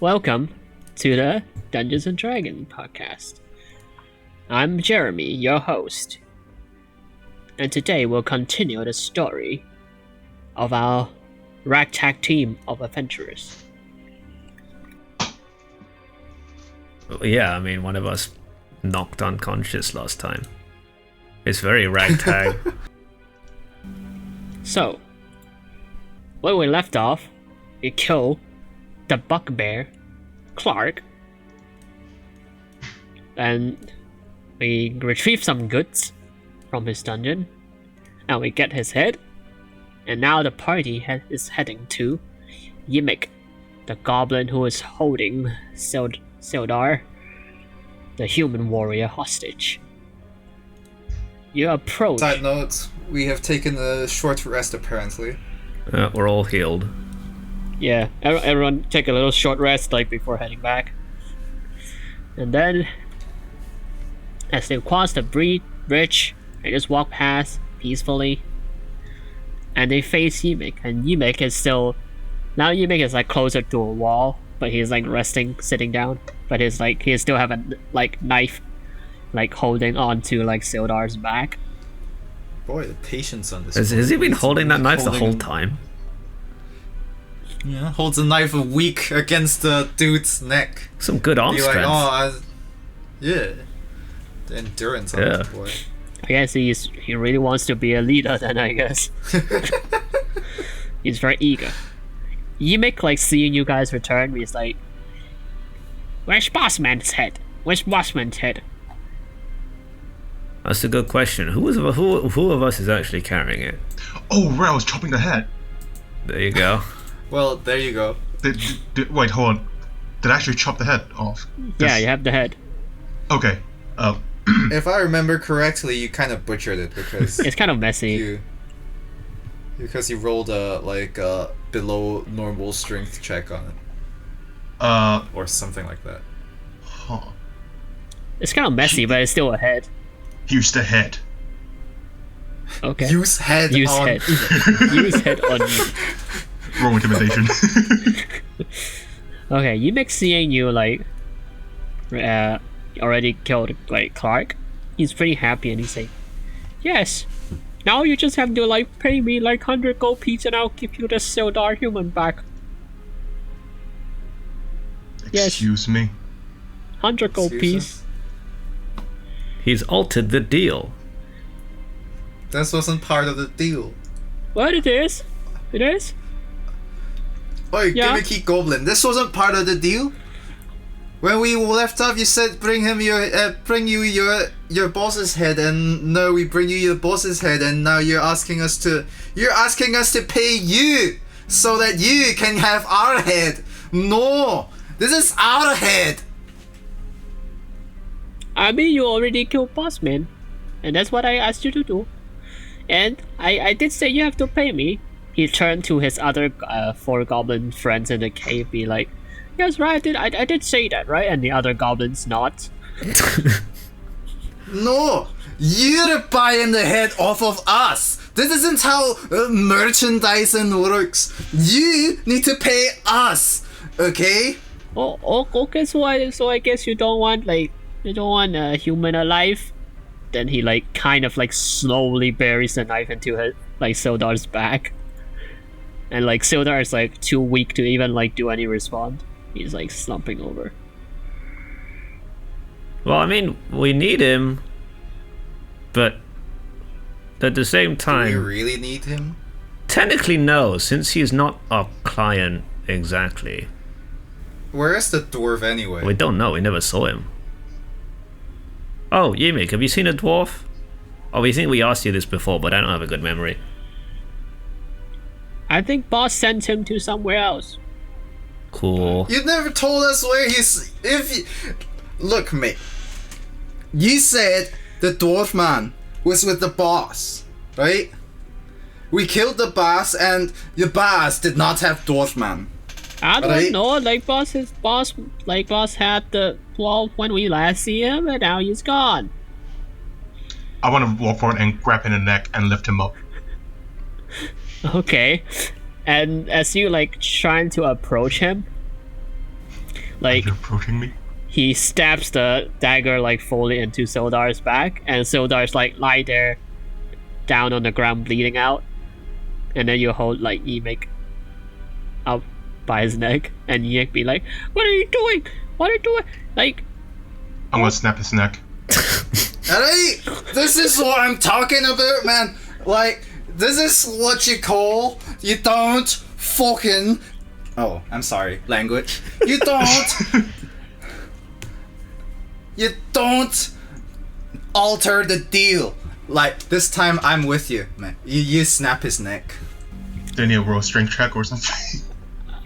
Welcome to the Dungeons and Dragons podcast. I'm Jeremy, your host, and today we'll continue the story of our ragtag team of adventurers. Yeah, I mean, one of us knocked unconscious last time. It's very ragtag. So, where we left off, we killed the bugbear, Clark, and we retrieve some goods from his dungeon, and we get his head, and now the party is heading to Yimik, the goblin who is holding Sildar, the human warrior, hostage. You approach. Side note, we have taken a short rest apparently. We're all healed. Yeah, everyone take a little short rest before heading back. And then, as they cross the bridge, they just walk past peacefully. And they face Yimik, and Yimik is still... Now Yimik is closer to a wall, but he's resting, sitting down. But he still have a knife holding on to Sildar's back. Boy, the patience on this. Has he been holding that knife the whole time? Yeah, holds a knife a week against the dude's neck. Some good arm strength. Yeah. The endurance on this boy. I guess he really wants to be a leader then, I guess. He's very eager. Yimik, seeing you guys return, he's like, where's Bossman's head? Where's Bossman's head? That's a good question. Who of us is actually carrying it? Oh, right, I was chopping the head. There you go. Well, there you go. Wait, hold on. Did I actually chop the head off? Yeah, you have the head. Okay. If I remember correctly, you kind of butchered it because... It's kind of messy. Because you rolled a below normal strength check on it. Or something like that. Huh. It's kind of messy, but it's still a head. Use the head. Okay. Use head on... Use head on you. Roll intimidation. Okay, Yimik seeing you already killed Clark. He's pretty happy and he's like, yes, now you just have to pay me 100 gold pieces and I'll give you the Sildar human back. Excuse me? 100 gold piece. He's altered the deal. This wasn't part of the deal. What it is? It is? Oi, gimmicky goblin, this wasn't part of the deal? When we left off, you said bring you your boss's head, and now we bring you your boss's head, and now you're asking us to pay you so that you can have our head. No, this is our head. I mean, you already killed Bossman, and that's what I asked you to do. And I did say you have to pay me. He turned to his other 4 goblin friends in the cave, be like, yes, right, I did say that, right? And the other goblins nod. No, you're buying the head off of us. This isn't how merchandising works. You need to pay us, okay? Oh, okay. So I guess you don't want a human alive. Then he kind of slowly buries the knife into his Sildar's back. And Sildar is too weak to even do any response. He's slumping over. Well, I mean, we need him, but at the same time... Do we really need him? Technically no, since he's not a client exactly. Where is the dwarf anyway? We don't know, we never saw him. Oh, Yimik, have you seen a dwarf? Oh, we think we asked you this before, but I don't have a good memory. I think boss sent him to somewhere else. Cool. You never told us where he's... Look, mate. You said the dwarf man was with the boss, right? We killed the boss, and the boss did not have dwarf man. I don't know. Boss had the dwarf when we last see him, and now he's gone. I want to walk forward and grab him in the neck and lift him up. Okay. And as you trying to approach him, like You're approaching me. he stabs the dagger like fully into Sildar's back, and Sildar's like lie there, down on the ground bleeding out, and then you hold like Emic up by his neck, and Emic be like, "What are you doing? What are you doing?" Like, I'm gonna snap his neck. Alright, this is what I'm talking about, man. Like, this is what you call you don't fucking. Oh, I'm sorry, language. You don't. You don't alter the deal. Like, this time I'm with you, man. You snap his neck. Do I need to roll a strength check or something?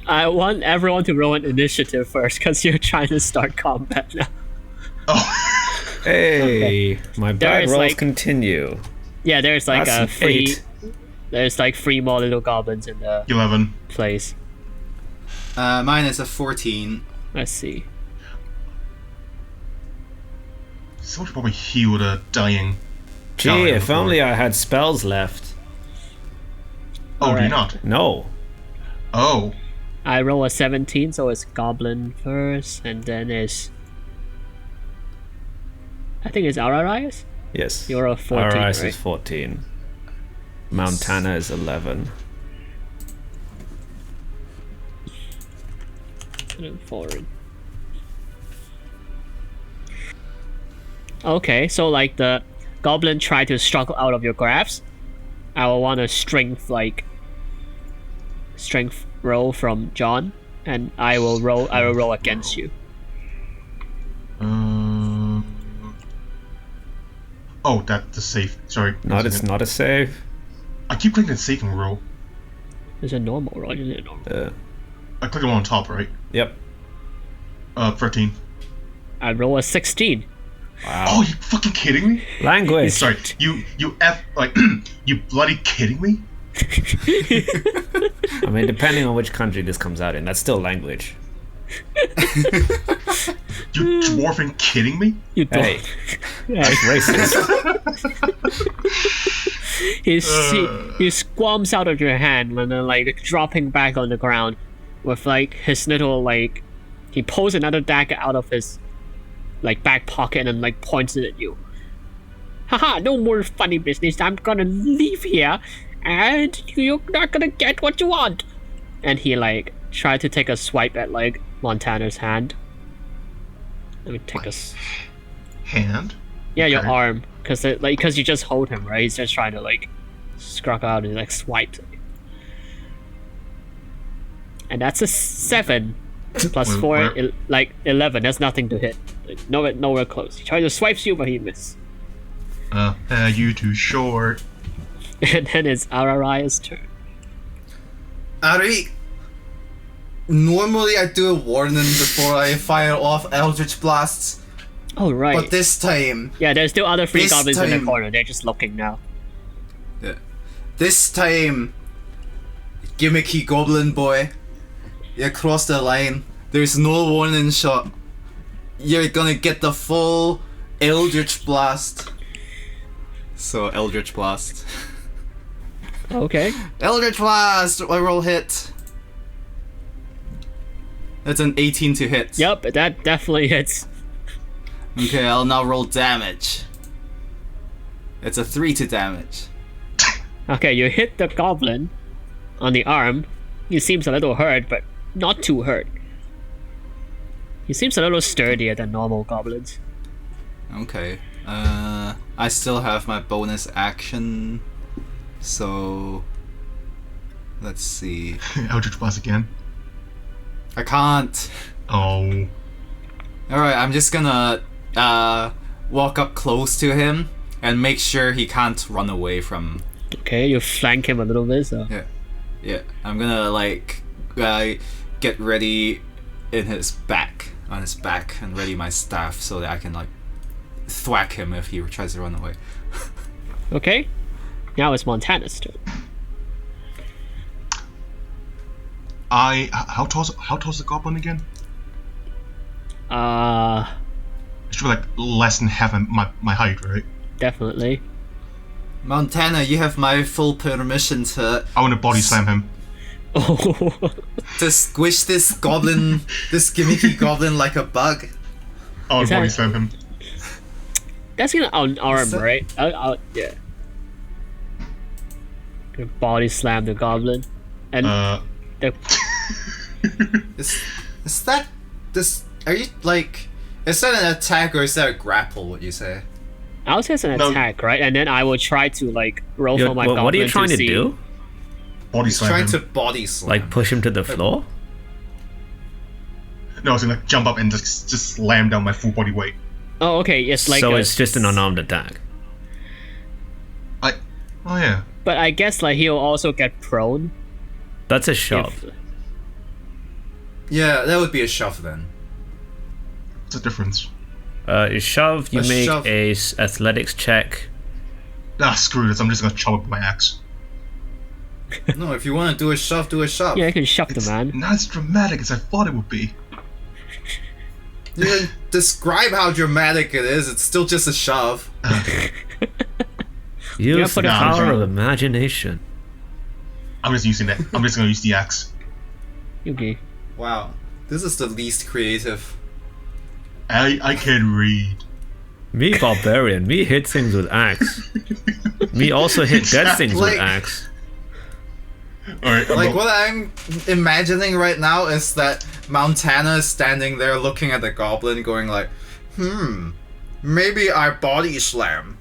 I want everyone to roll an initiative first, because you're trying to start combat now. Oh. Hey, my bad There's, rolls like- continue. Yeah, there's like That's a an free. 8. There's like 3 more little goblins in the 11. place. Mine is a 14. Let's see. Someone should probably heal the dying. Gee, guy if before. only I had spells left. Oh, do you Alright. not? No. Oh. I roll a 17, so it's goblin first, and then it's. I think it's Ararias? Yes. You're a 14, Arise right? is 14. Montana is 11. Forward. Okay, so like the goblin tried to struggle out of your grasp. I will want a strength roll from John, and I will roll against you. Oh, that's the safe. Sorry. It's not a save. I keep clicking the saving roll. It's a normal roll, isn't it? Normal. I click the one on top, right? Yep. 13. I roll a 16. Wow. Oh, you fucking kidding me? Language. Sorry, you you bloody kidding me? I mean, depending on which country this comes out in, that's still language. You dwarfing kidding me? You don't. Hey, that's racist. He squirms out of your hand and then like dropping back on the ground with like his little like he pulls another dagger out of his like back pocket and like points it at you. Haha, no more funny business. I'm gonna leave here and you're not gonna get what you want. And he like tried to take a swipe at like Montana's hand. Let me take Hand? Yeah, your Okay. arm, because you just hold him, right? He's just trying to like scrap out and like swipe. And that's a 7 plus Wait, 4, where- like 11. That's nothing to hit. Like, nowhere close. He tries to swipe you, but he misses. You too short. And then it's Araraya's turn. Ari, normally I do a warning before I fire off Eldritch Blasts, Oh right. but this time, Yeah, there's still other 3 this goblins in the time- corner. They're just looking now. gimmicky goblin boy, you crossed the line. There's no warning shot. You're gonna get the full Eldritch Blast. So, Eldritch Blast. Okay. Eldritch Blast! I roll hit. That's an 18 to hit. Yep, that definitely hits. Okay, I'll now roll damage. It's a 3 to damage. Okay, you hit the goblin on the arm. He seems a little hurt, but not too hurt. He seems a little sturdier than normal goblins. Okay. I still have my bonus action. So... let's see. Eldritch Blast again. I can't. Oh. Alright, I'm just gonna walk up close to him and make sure he can't run away from... Okay, you flank him a little bit, so... Yeah, I'm gonna like get ready on his back, and ready my staff so that I can like thwack him if he tries to run away. Okay. Now it's Montana's turn. How tall's the goblin again? It should be like less than half my height, right? Definitely. Montana, you have my full permission to... I want to body slam him. Oh. To squish this goblin, this gimmicky goblin like a bug. I would Is that- body slam him. That's gonna unarm, Is that- right? Yeah. Gonna body slam the goblin. And the Is that this? Are you like? Is that an attack or is that a grapple? Would you say? I would say it's an No. attack, right? And then I will try to like roll You're- for my what, goblin what are you trying to see. do? Body He's slam trying him. to body slam. Like push him to the floor? No, I was gonna like, jump up and just slam down my full body weight. Oh, okay. It's like So a, it's just an unarmed attack. Oh yeah. But I guess like he'll also get prone. That's a shove. If, Yeah, that would be a shove then. What's the difference? A shove, you A make shove. a athletics check. Ah, screw this. I'm just gonna chop up with my axe. No, if you want to do a shove, do a shove. yeah, I can shove the It's man. not as dramatic as I thought it would be. You can describe how dramatic it is. It's still just a shove. Use put the it on power the of ground. imagination. I'm just using that. I'm just gonna use the axe. Okay. Wow, this is the least creative. I can read. Me barbarian, me hit things with axe. Me also hit dead things with Like- axe. Alright, Like what I'm imagining right now is that Montana is standing there looking at the goblin, going like, maybe I body slam.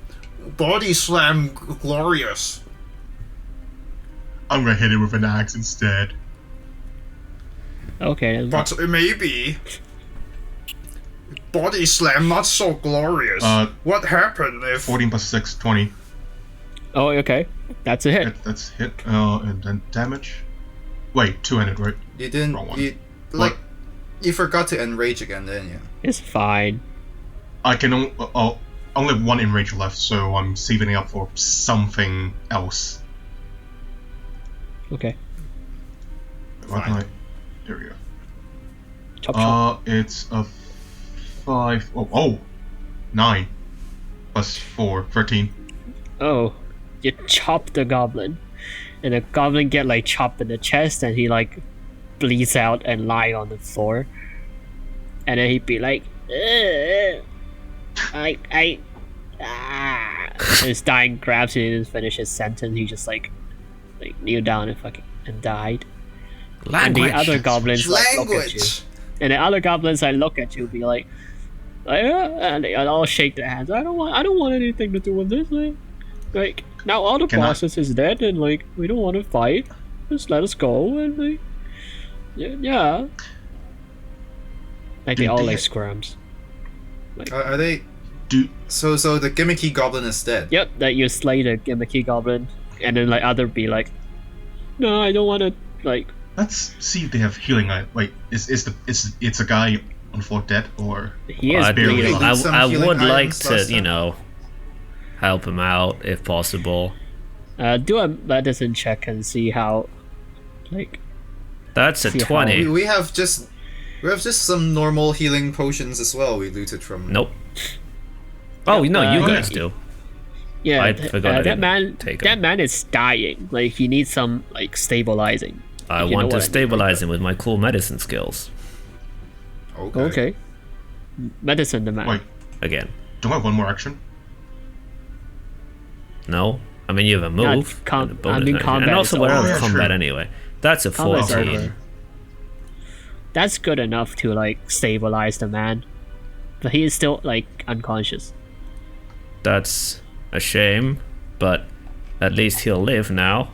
Body slam glorious. I'm gonna hit it with an axe instead. Okay. Then. But maybe body slam not so glorious. What happened if 14 plus 6, 20. Oh, okay. That's a hit. That's hit. And then damage. Wait, 200, right? you didn't Wrong one. like you forgot to enrage again, didn't you? It's fine. I can only have one enrage left, so I'm saving it up for something else. Okay. Fine. There we go. Chop chop. It's a 5. Oh, 9 plus 4, 13. Oh, you chop the goblin, and the goblin get like chopped in the chest, and he like bleeds out and lie on the floor, and then he'd be like, and his dying grabs him and finish his sentence. He just like kneel down and fucking and died. And the other goblins like look at you, Language. and the other goblins like look at you, be like, and they all shake their hands. I don't want anything to do with this. Like now all the Can I- bosses is dead, and like we don't want to fight. Just let us go, and like yeah. Like they Do all they- like squirms. Are they? Do So the gimmicky goblin is dead. Yep, that you slay the gimmicky goblin, and then like other be like, no, I don't want to like. Let's see if they have healing. Wait, it's a guy on the floor dead or? He is I'd barely bleeding. They lose some I healing would like items to, last you time. know, help him out if possible. Do a medicine check and see how, like, That's a See how- 20. We have just some normal healing potions as well. We looted from. Nope. Oh, no, you yeah. guys do. yeah, I forgot I that didn't man, take that him. man is dying. Like he needs some like stabilizing. I if you want know to what I mean. stabilize him with my cool medicine skills. Okay. Okay. Medicine the man. Wait, Again. do I have one more action? No? I mean, you have a move. com- and a bonus I mean, action. combat And also, is we're out over. of Yeah, combat true. anyway. That's a Combat's 14. over. That's good enough to like stabilize the man, but he is still like unconscious. That's a shame, but at least he'll live now.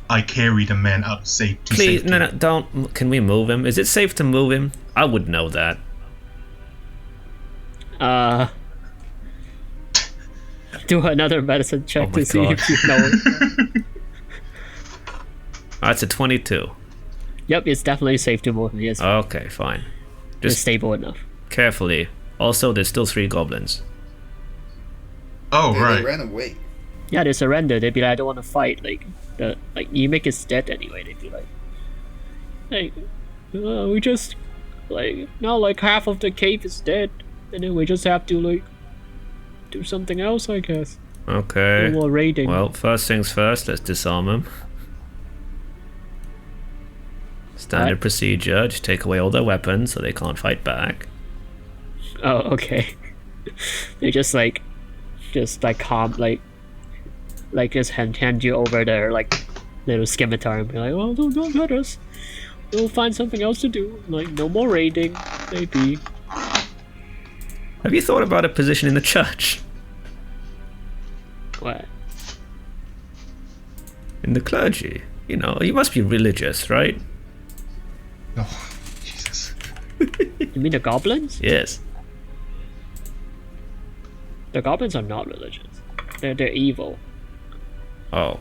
I carry the man out of safety. Please, no, don't. Can we move him? Is it safe to move him? I would know that. Do another medicine check Oh my to see God. if you know it. That's a 22. Yep, it's definitely safe to move him. Yes, Okay, fine. it's Just stable enough. carefully. Also, there's still 3 goblins. Oh, They right. ran away. Yeah, they surrender. They'd be like, I don't want to fight. Like you make us dead anyway. They'd be like, we just like now like half of the cave is dead, and then we just have to like do something else, I guess. Okay. No more raiding. Well, first things first, let's disarm him. Standard What? procedure. Just take away all their weapons so they can't fight back. Oh, okay. They just calm, just hand you over their like little scimitar and be like, oh, don't hurt us. We'll find something else to do. Like no more raiding, maybe. Have you thought about a position in the church? What? In the clergy? You know, you must be religious, right? Oh, Jesus. You mean the goblins? Yes. The goblins are not religious. They're evil. Oh.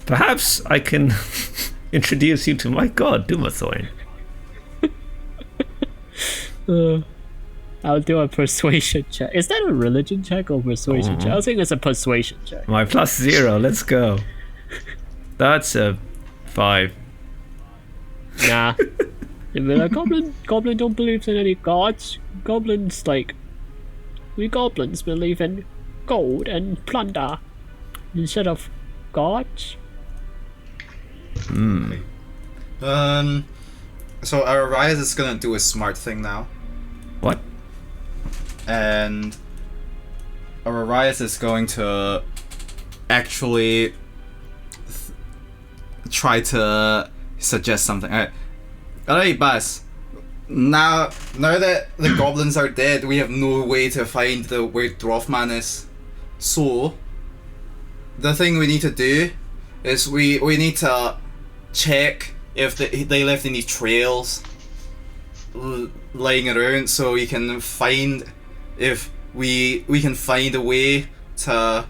Perhaps I can introduce you to my god, Dumathoin. I'll do a persuasion check. Is that a religion check or persuasion check? I think it's a persuasion check. My +0, let's go. That's a 5. Nah. They'll be like, Goblin don't believe in any gods. We goblins believe in gold and plunder instead of gods. So our Arias is gonna do a smart thing now. What? And Arias is going to actually try to suggest something. Alright, Buzz. Now that the goblins are dead, we have no way to find where Dwarfman is. So, the thing we need to do is we need to check if they left any trails lying around, so we can find if we can find a way to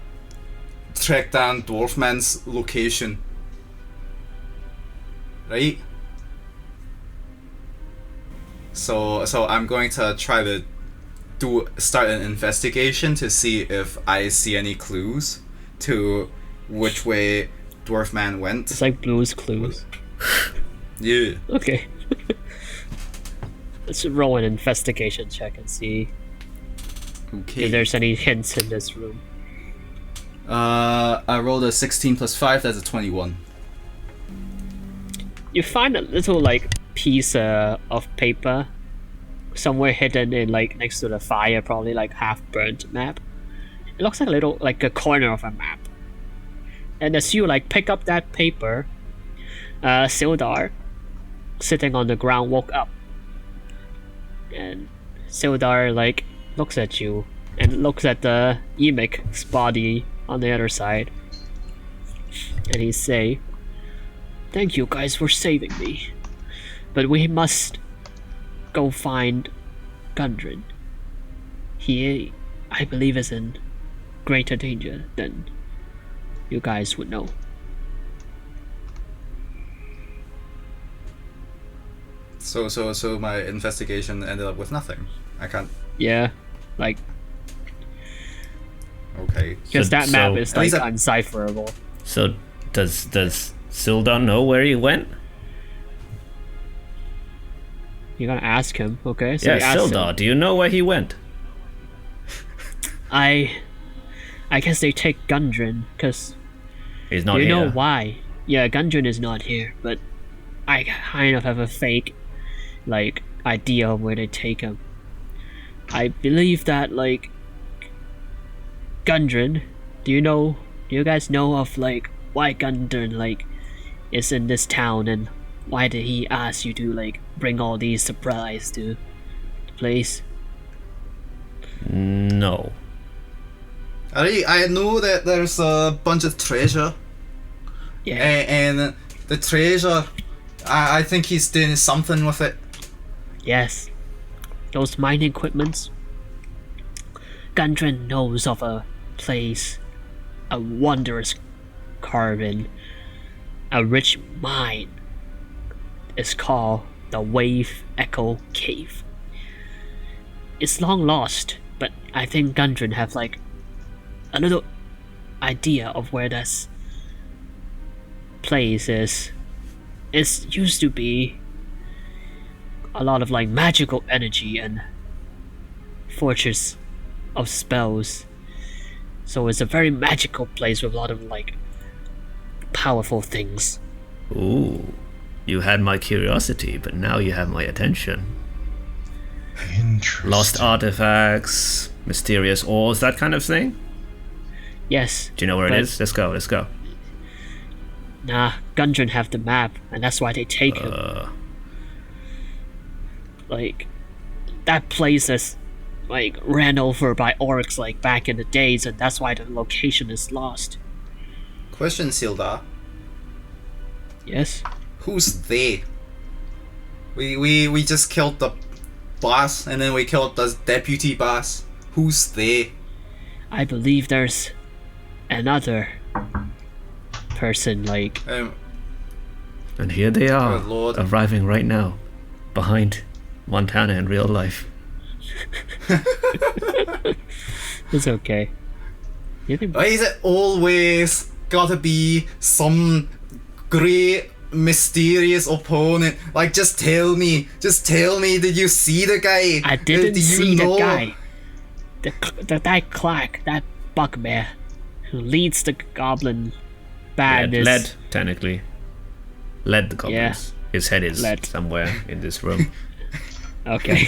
track down Dwarfman's location. Right? So I'm going to try to start an investigation to see if I see any clues to which way Dwarfman went. It's like Blue's Clues. Yeah. Okay. Let's roll an investigation check and see Okay. if there's any hints in this room. I rolled a 16 plus 5, that's a 21. You find a little piece of paper somewhere hidden in next to the fire, probably half burnt map. It looks like a corner of a map. And as you pick up that paper, Sildar, sitting on the ground, woke up. And Sildar looks at you and looks at the Emic's body on the other side. And he say, "Thank you guys for saving me. But we must go find Gundren. He, I believe, is in greater danger than you guys would know." So my investigation ended up with nothing. I can't. Yeah, Okay. because that map so- is At least undecipherable. So, does Sildar know where he went? You're gonna ask him, okay? So Yeah, you ask Sildar, him. do you know where he went? I guess they take Gundren, because He's not you here. know why? Yeah, Gundren is not here, but I kind of have a fake, idea of where they take him. I believe that, Gundren, do you guys know of, why Gundren, is in this town, and why did he ask you to, bring all these supplies to the place? No. I know that there's a bunch of treasure. Yeah. And the treasure, I think he's doing something with it. Yes. Those mining equipments. Gundren knows of a place, a wondrous carbon, a rich mine. It's called the Wave Echo Cave. It's long lost, but I think Gundren have a little idea of where this place is. It used to be a lot of magical energy and fortress of spells. So it's a very magical place with a lot of powerful things. Ooh. You had my curiosity, but now you have my attention. Interesting. Lost artifacts, mysterious ores, that kind of thing? Yes. Do you know where it is? Let's go. Nah, Gundren have the map, and that's why they take him. Like, that place is, like, ran over by orcs, like, back in the days, and that's why the location is lost. Question, Sildar. Yes? Who's they? We just killed the boss, and then we killed the deputy boss. Who's they? I believe there's another person, like... And here they are, Oh, Lord. arriving right now, behind Montana in real life. It's okay. You think... Why is it always gotta be some great mysterious opponent? Like, just tell me, did you see the guy? I didn't Do you see know? the guy. That Clark, that bugbear, who leads the goblin badness. Led, technically. Led the goblins. Yeah. His head is Led. somewhere in this room. Okay.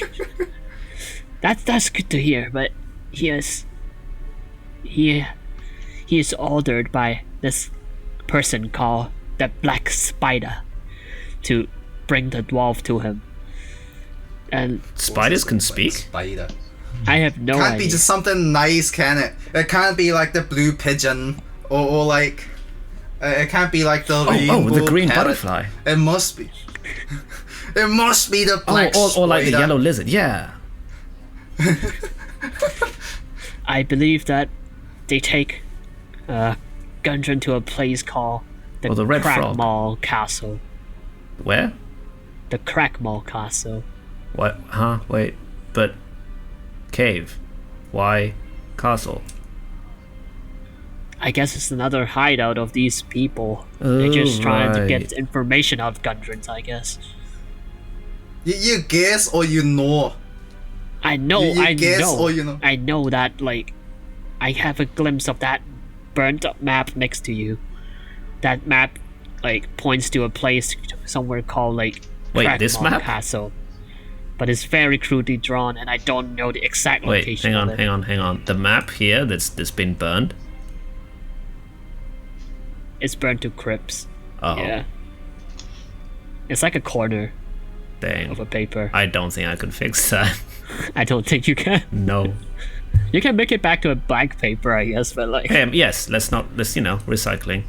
That's good to hear, but he is ordered by this person called the Black Spider to bring the dwarf to him. And Spiders can speak? Spider. I have no Can't idea. be just something nice, can it? It can't be like the blue pigeon, or like... it can't be like the rainbow the green parrot. butterfly. It must be. It must be the black Or like the spider. yellow lizard, yeah. I believe that they take Gundren to a place called the, Or the red frog. Crackmall Castle. Where? The Crackmall Castle. What? Huh? Wait. But... Cave. Why? Castle. I guess it's another hideout of these people. They're just trying to get right. information out of Gundren's, I guess. You guess or you know? I know, You guess or you know? I know that, like, I have a glimpse of that burnt up map next to you. That map, like, points to a place somewhere called, like, Wait, this Crackmall map? Castle. But it's very crudely drawn, and I don't know the exact Wait, location hang of it. on. The map here that's been burned? It's burnt to crypts. Oh, Yeah. It's like a corner dang. of a paper. I don't think I can fix that. I don't think you can. No. You can make it back to a blank paper, I guess, but like... Yes, let's recycling.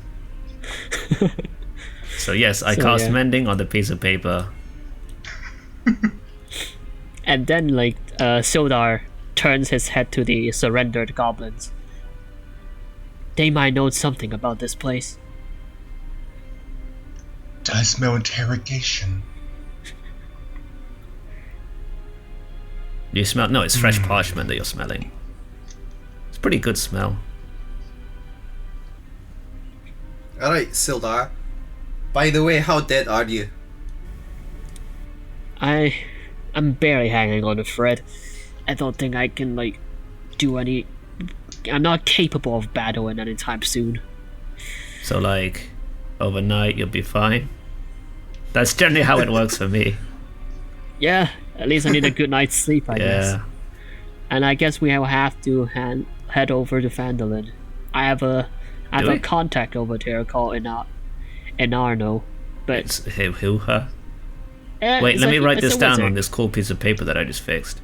So yes, I So, cast yeah. mending on the piece of paper. And then, like, Sildar turns his head to the surrendered goblins. They might know something about this place. I smell interrogation. You smell? No, it's fresh parchment that you're smelling. It's pretty good smell. Alright, Sildar. By the way, how dead are you? I'm barely hanging on a thread. I don't think I can, like, do any... I'm not capable of battling anytime soon. So like, overnight you'll be fine. That's generally how it works for me. Yeah, at least I need a good night's sleep, I guess. Yeah. And I guess we will have to head over to Phandelver. I have a Do we? contact over there called Enarno, but It's who her? eh, Wait, it's let me write it's this a down wizard. on this cool piece of paper that I just fixed.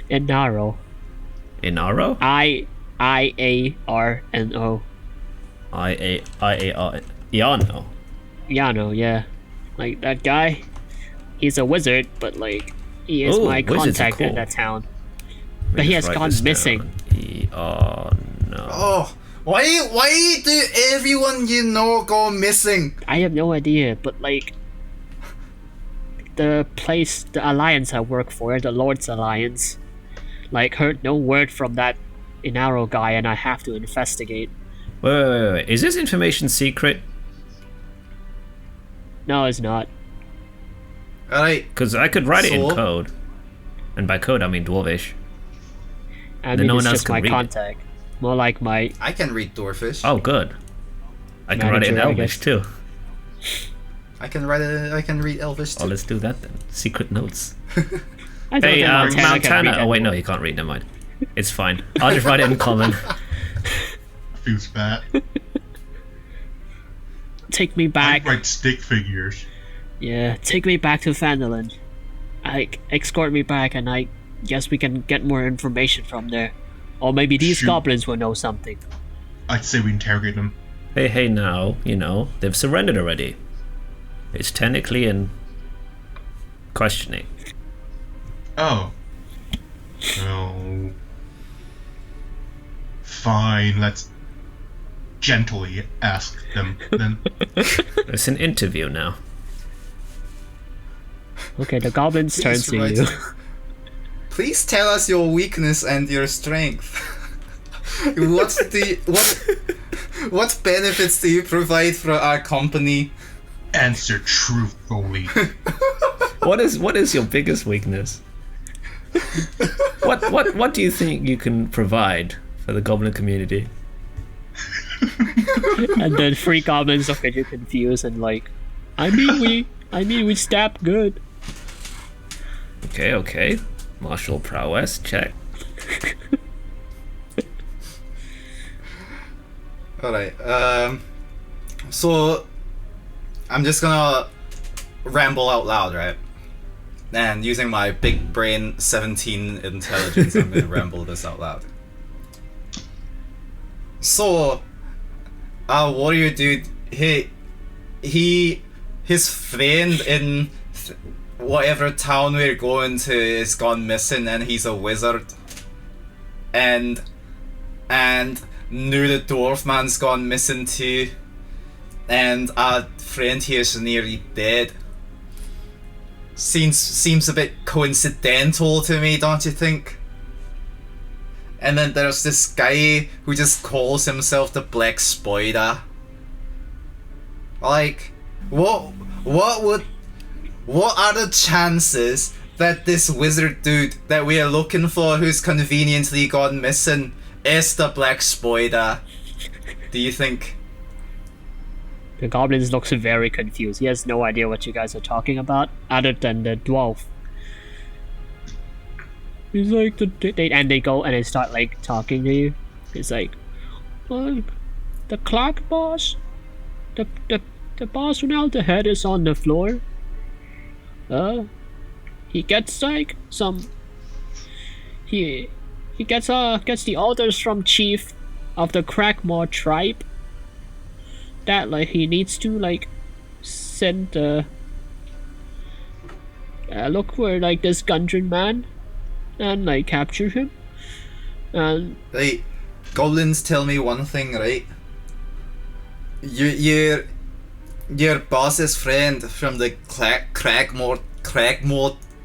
Enaro. Inaro? Iarno. I-A-R. Iano. Yano, yeah. Like that guy, he's a wizard, but like he is Ooh, my wizards are contact in cool. that town. Let me But he just has write gone this missing. down. Iano. Oh, why do everyone you know go missing? I have no idea, but like the alliance I work for, the Lord's Alliance, like heard no word from that Inaro guy, and I have to investigate. Wait. Is this information secret? No, it's not. Alright, Because I could write it in So? code. And by code, I mean Dwarvish. I Then mean, no one it's else just can my read it. contact. More like my I can read Dwarfish. Oh, good. I can write it in Manager, I Elvish guess. too. I can read Elvish Oh, too. let's do that then. Secret notes. I don't Hey, think Montana can Montana. read Oh wait, that. no, you can't read. Never mind. It's fine. I'll just write it in common. Feels bad. Take me I back. write stick figures. Yeah, take me back to Phandelver. Escort me back, and I guess we can get more information from there. Or maybe these Shoot. goblins will know something. I'd say we interrogate them. Hey, now, they've surrendered already. It's technically in questioning. Oh. Well. Fine, let's gently ask them then. It's an interview now. Okay, the goblins turn Please to write you. it. Please tell us your weakness and your strength. What benefits do you provide for our company? Answer truthfully. What is your biggest weakness? What do you think you can provide for the goblin community? And then three goblins look at you confused and like, I mean we stabbed good. Okay. Martial prowess, check. Alright, so I'm just gonna ramble out loud, right? And using my big brain 17 intelligence, I'm gonna ramble this out loud. So, our warrior dude, his friend in whatever town we're going to is gone missing, and he's a wizard. And knew the dwarf man's gone missing too, and our friend here's nearly dead. Seems a bit coincidental to me, don't you think? And then there's this guy who just calls himself the Black Spider. Like, what are the chances that this wizard dude that we are looking for, who's conveniently gone missing, is the Black Spider? Do you think? The goblins looks very confused. He has no idea what you guys are talking about, other than the dwarf. He's like, they go and they start like talking to you. It's like, well, the clock boss, the boss now the head is on the floor. He gets like some. He gets the orders from chief of the Crackmore tribe that like he needs to like send look for like this Gundren man and like capture him. And Right, goblins tell me one thing, right? Your boss's friend from the Crackmore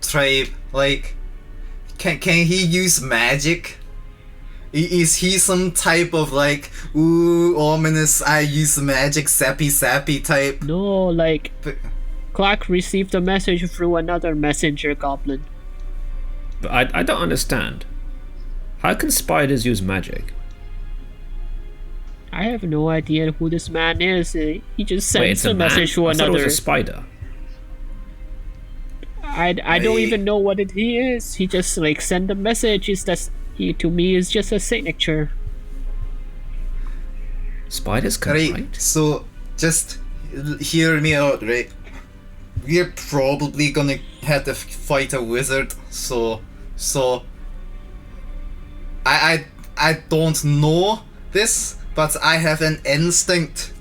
tribe, like, can he use magic? Is he some type of like, ooh, ominous, I use magic, sappy type? no, like But, Clark received a message through another messenger goblin. But I don't understand. How can spiders use magic? I have no idea who this man is. He just Wait, sends it's a a message man? to I thought it was another. a spider. I don't Hey. even know what he is. He just like sent a message. Is that he to me is just a signature. Spiders can right, write? so just hear me out, right? We're probably gonna have to fight a wizard, so I don't know this, but I have an instinct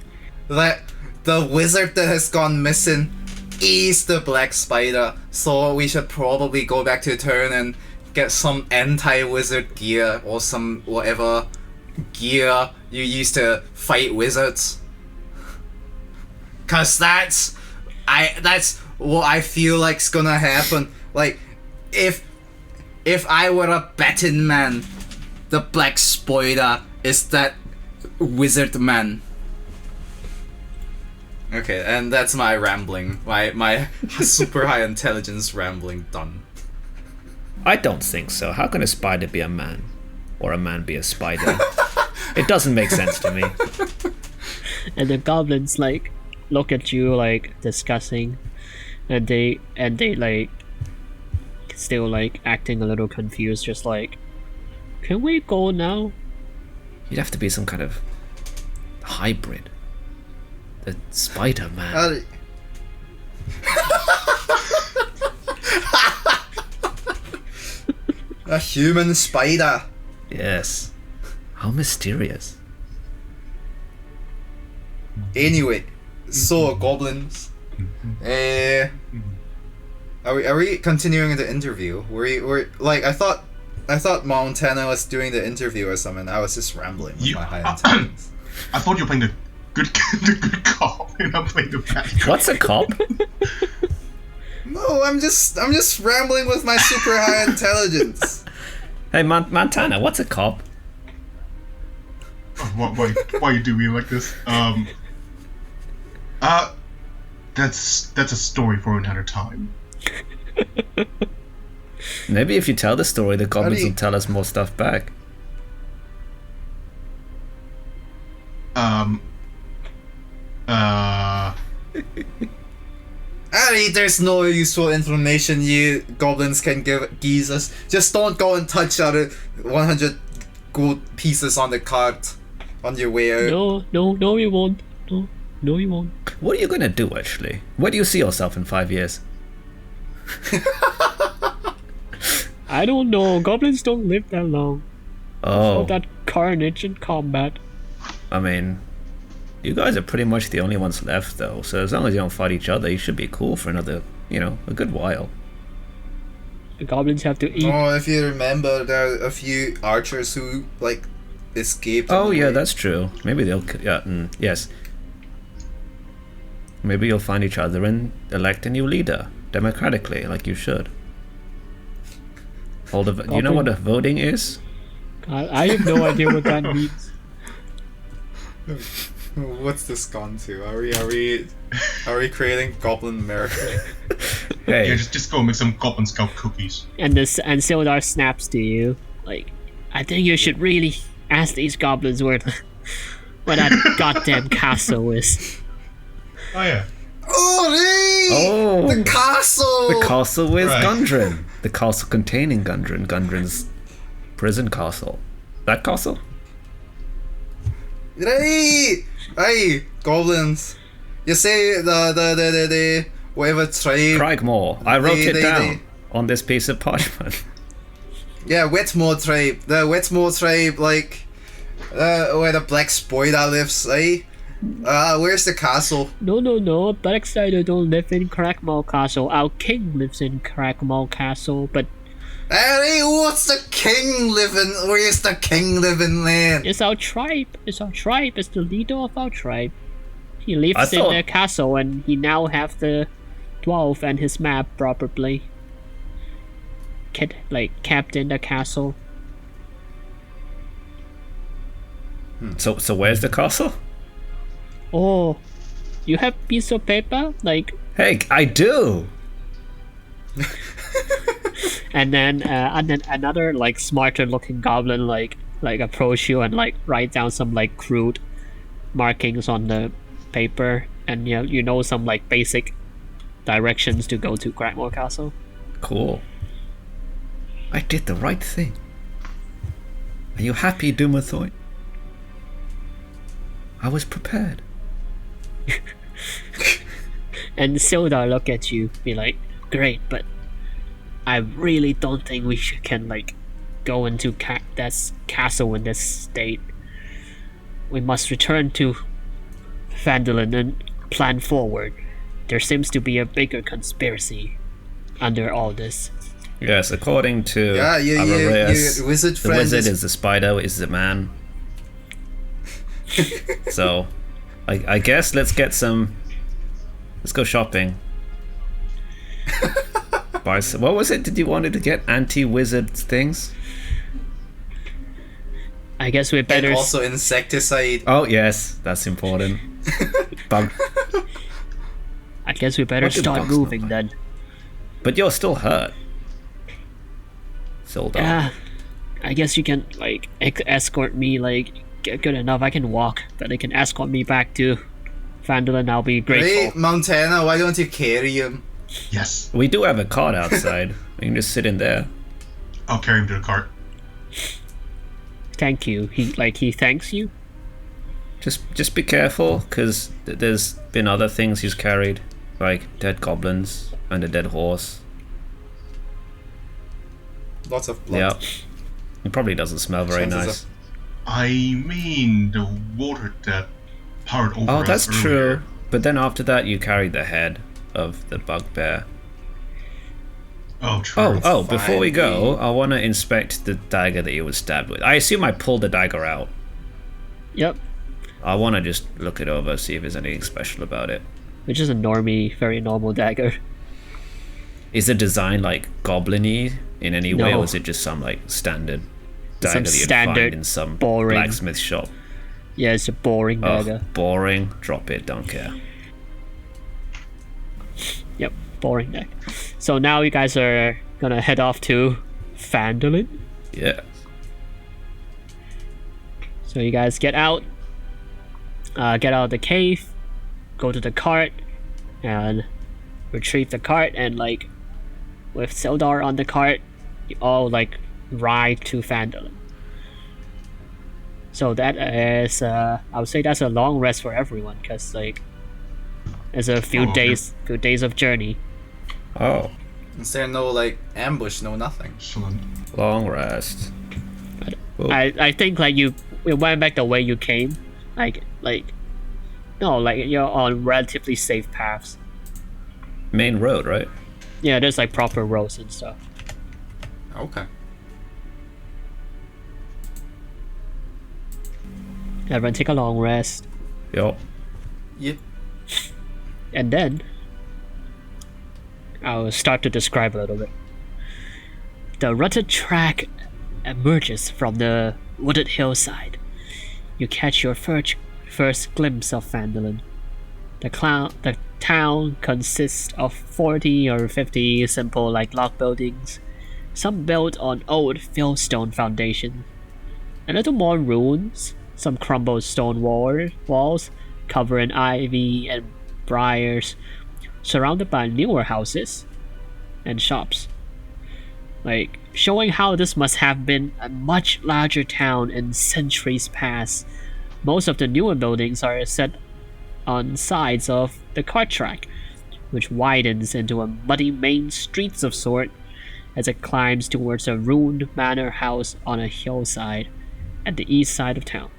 that the wizard that has gone missing is the Black Spider, so we should probably go back to town and get some anti-wizard gear or some whatever gear you use to fight wizards. Cause that's what I feel like's gonna happen. Like, if I were a betting man, the Black Spider is that wizard man. Okay, and that's my rambling. My super high intelligence rambling done. I don't think so. How can a spider be a man? Or a man be a spider? It doesn't make sense to me. And the goblins like, look at you like discussing, and they like still like acting a little confused, just like, can we go now? You'd have to be some kind of hybrid. The Spider-Man. A human spider. Yes. How mysterious. Anyway, so goblins. Are we continuing the interview? We're like I thought Montana was doing the interview or something. I was just rambling with my high intelligence. I thought you were playing the good cop, and I'm playing the bad cop. What's a cop? No, I'm just rambling with my super high intelligence. Hey, Montana, what's a cop? Why are you doing me like this? That's a story for another time. Maybe if you tell the story, the goblins will tell us more stuff back. Alright, there's no useful information you goblins can give us. Just don't go and touch out 100 gold pieces on the cart on your way out. No, you won't. No, you won't. What are you gonna do, actually? Where do you see yourself in 5 years? I don't know. Goblins don't live that long. Oh. All that carnage and combat. I mean, you guys are pretty much the only ones left, though, so as long as you don't fight each other, you should be cool for another, a good while. The goblins have to eat. Oh, if you remember, there are a few archers who, escaped. Oh, yeah, that's true. Maybe they'll... yes. Maybe you'll find each other and elect a new leader, democratically, like you should. You know what a voting is? I have no idea what that means. What's this gone to? Are we creating Goblin America? Hey, yeah, just go make some Goblin Scout cookies. And Sildar snaps to you, like, I think you should really ask these goblins where that goddamn castle is. Oh yeah. Oh, the castle! The castle with Right. Gundren. The castle containing Gundren. Gundren's prison castle. That castle? Hey, goblins. You say the whatever tribe. Cragmore. I wrote it down they- on this piece of parchment. Yeah, Wetmore tribe. The Wetmore tribe, where the Black Spider lives, eh? Where's the castle? No. Blacksiders don't live in Crackmall Castle. Our king lives in Crackmall Castle, but Hey, what's the king living? Where's the king living, man? it's our tribe. It's the leader of our tribe. He lives I in thought- their castle, and he now have the dwarf and his map probably. Kept in the castle. So where's the castle? Oh, you have piece of paper? Hey, I do! And then another smarter looking goblin approach you and write down some crude markings on the paper, and some basic directions to go to Crackmore Castle. Cool. I did the right thing. Are you happy, Dumathoy? I was prepared. And Sildar look at you, be like, great, but I really don't think we can go into this castle in this state. We must return to Phandelver and plan forward. There seems to be a bigger conspiracy under all this. Yes, according to Yeah, Amareus, wizard the friend wizard is the spider, is the man. So, I guess let's go shopping. What was it? Did you wanted to get anti-wizard things? I guess we better. And also insecticide. Oh yes, that's important. Bug. I guess we better What do start bugs look moving like? then. But you're still hurt. Sold on. Yeah, I guess you can escort me good enough. I can walk, but they can escort me back to Phandelver, I'll be grateful. Hey, Montana, why don't you carry him? Yes. We do have a cart outside. We can just sit in there. I'll carry him to the cart. Thank you. He thanks you? Just be careful, because there's been other things he's carried, like dead goblins and a dead horse. Lots of blood. Yeah. It probably doesn't smell very Chances nice. I mean, the water that powered over Oh, us that's earlier. true. But then after that, you carried the head of the bugbear. Oh, true. Oh, before we go, Fine. I want to inspect the dagger that he was stabbed with. I assume I pulled the dagger out. Yep. I want to just look it over, see if there's anything special about it. Which is a normie, very normal dagger. Is the design like goblin-y in any way, No. or is it just some like standard Some dagger that you'd standard, find in some boring- blacksmith shop? Yeah, it's a boring Oh, dagger. boring. Drop it. Don't care. Yep, boring dagger. So now you guys are gonna head off to Phandelver. Yeah. So you guys get out of the cave, go to the cart, and retrieve the cart, and like with Sildar on the cart, you all like ride to Phandelver. So that is, I would say that's a long rest for everyone, because like it's a few Oh, okay. days of journey. Oh, Is there no like ambush? No nothing. Excellent. long rest. Cool. I think like you went back the way you came, like no, like you're on relatively safe paths. Main road, right? Yeah, there's like proper roads and stuff. Okay. Everyone take a long rest, Yup. Yep. and then I'll start to describe a little bit. The rutted track emerges from the wooded hillside. You catch your first glimpse of Phandelver. The town consists of 40 or 50 simple like log buildings, some built on old fieldstone foundation. A little more ruins, some crumbled stone walls covered in ivy and briars, surrounded by newer houses and shops. Like, showing how this must have been a much larger town in centuries past. Most of the newer buildings are set on sides of the cart track, which widens into a muddy main streets of sort as it climbs towards a ruined manor house on a hillside at the east side of town.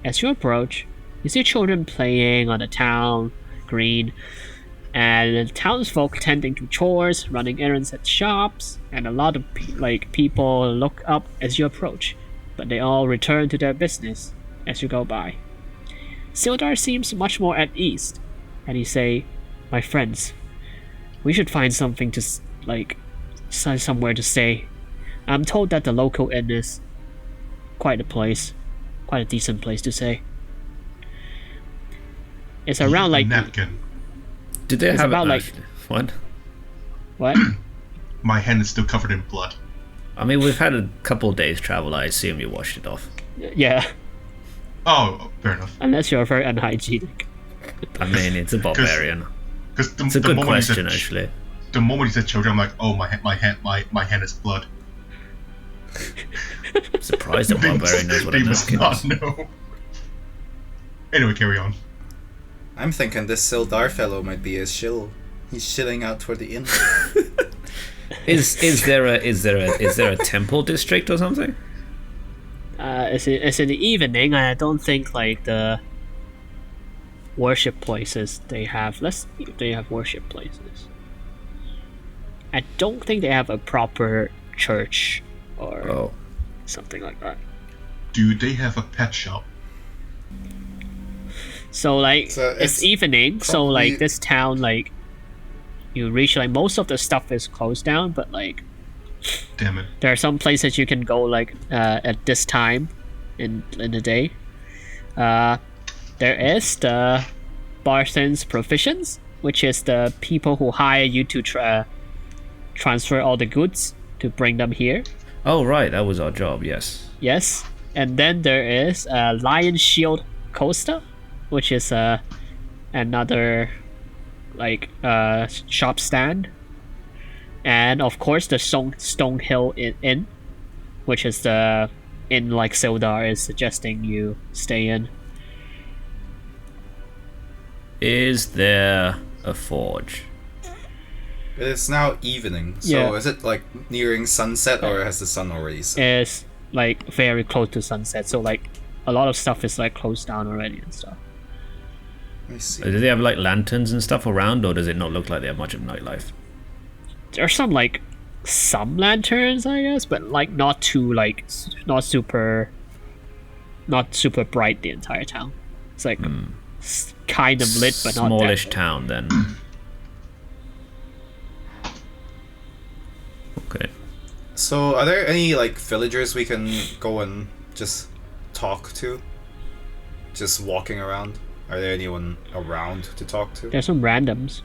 As you approach, you see children playing on the town green, and the townsfolk tending to chores, running errands at shops, and a lot of people look up as you approach, but they all return to their business as you go by. Sildar seems much more at ease, and he say, "My friends, we should find something to somewhere to stay. I'm told that the local inn is quite a decent place to stay. It's around like napkin. Did they It's have about, it? like- What? what? My hand is still covered in blood. I mean, we've had a couple of days travel. I assume you washed it off. Yeah, Oh, fair enough. unless you're very unhygienic. I mean, it's a barbarian. Because It's a good question, actually. The moment he said children, I'm like, oh, my hand is blood. I'm surprised a barbarian knows what a They must napkin not is. know. Anyway, carry on. I'm thinking this Sildar fellow might be a shill. He's shilling out for the inn. Is there a temple district or something? It's in the evening, and I don't think like the worship places they have. Let's see if they have worship places. I don't think they have a proper church or Oh, something like that. Do they have a pet shop? So like So it's it's evening, so probably- like this town, like you reach, like most of the stuff is closed down, but like Damn it. there are some places you can go like at this time in the day. There is the Barthen's Provisions, which is the people who hire you to transfer all the goods to bring them here. oh right, that was our job. Yes. Yes, and then there is Lion Shield Costa, which is another like shop stand, and of course the Stone Hill Inn, which is the inn like Sildar is suggesting you stay in. Is there a forge? It's now evening, so Yeah. is it like nearing sunset or has the sun already set? Is like very close to sunset, so like a lot of stuff is like closed down already and stuff. I see. Do they have like lanterns and stuff around, or does it not look like they have much of nightlife? There's some lanterns, I guess, but like not too like not super bright the entire town. It's like kind of lit, but not that Smallish lit. town then. Okay. So, are there any like villagers we can go and just talk to? Just walking around? Are there anyone around to talk to? There's some randoms.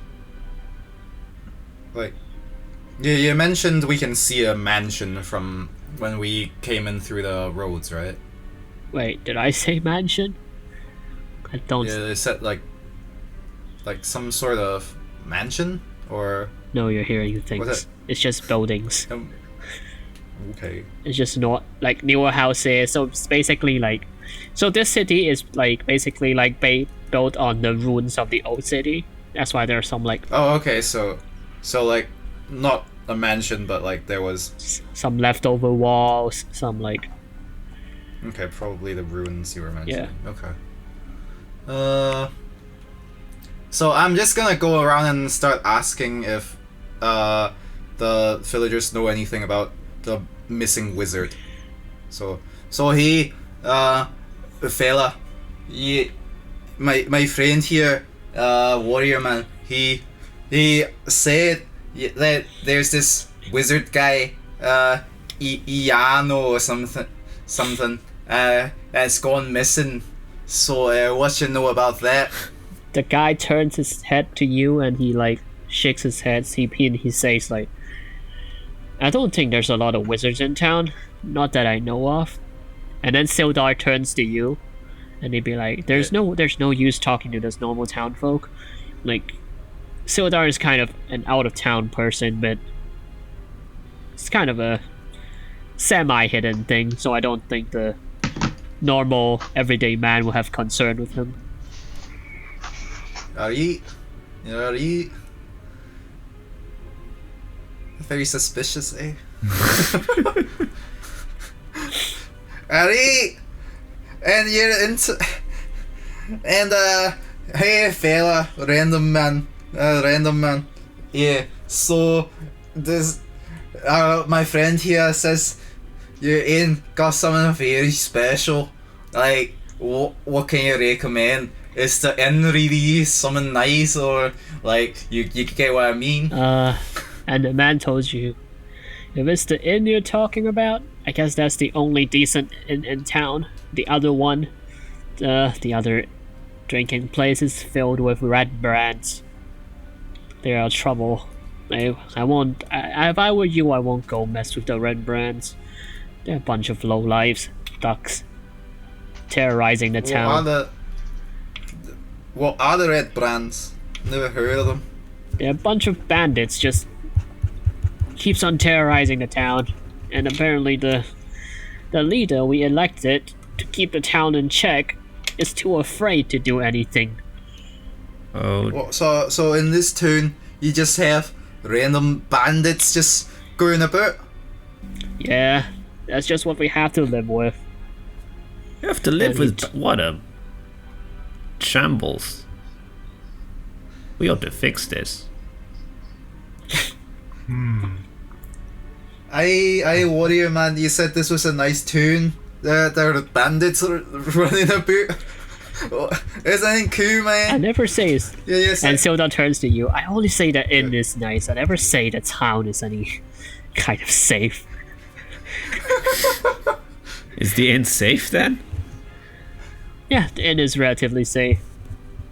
Like, you mentioned we can see a mansion from when we came in through the roads, right? Wait, did I say mansion? I don't. Yeah, they said like some sort of mansion or know you're hearing things. What's that? It's just buildings. Okay. It's just not like newer houses. So it's basically like, so this city is like basically like built on the ruins of the old city. That's why there are some like Oh, okay. So like not a mansion, but like there was. some leftover walls, some like Okay, probably the ruins you were mentioning. Yeah. Okay. So I'm just gonna go around and start asking if the villagers know anything about the missing wizard. So he fella, my friend here, warrior man, he said that there's this wizard guy, Iano or something that's gone missing. So what you know about that? the guy turns his head to you and he like shakes his head. He says like, I don't think there's a lot of wizards in town, not that I know of. And then Sildar turns to you and he'd be like, there's no use talking to this normal town folk. Like, Sildar is kind of an out of town person, but it's kind of a semi-hidden thing, so I don't think the normal everyday man will have concern with him. Are you very suspicious, eh? Ari, and you're into, and hey fella, random man. Yeah. So this, my friend here says you ain't got something very special. Like, what can you recommend? Is the inn really something nice, or like you get what I mean? And the man told you, if it's the inn you're talking about, I guess that's the only decent inn in town. The other one, the other drinking place is filled with red brands. They are trouble. I won't. If I were you, I won't go mess with the red brands. They're a bunch of lowlifes, ducks, terrorizing the town. What are the red brands? Never heard of them. They're a bunch of bandits, just keeps on terrorizing the town. And apparently the leader we elected to keep the town in check is too afraid to do anything. Oh. Well, so in this town, you just have random bandits just going about? Yeah, that's just what we have to live with. You have to live with what a shambles. We ought to fix this. I warrior man, you said this was a nice tune. There are bandits running about. Is anything cool, man? I never say it's... Yes. And Sildar turns to you. I only say the inn is nice. I never say the town is any kind of safe. Is the inn safe then? Yeah, the inn is relatively safe.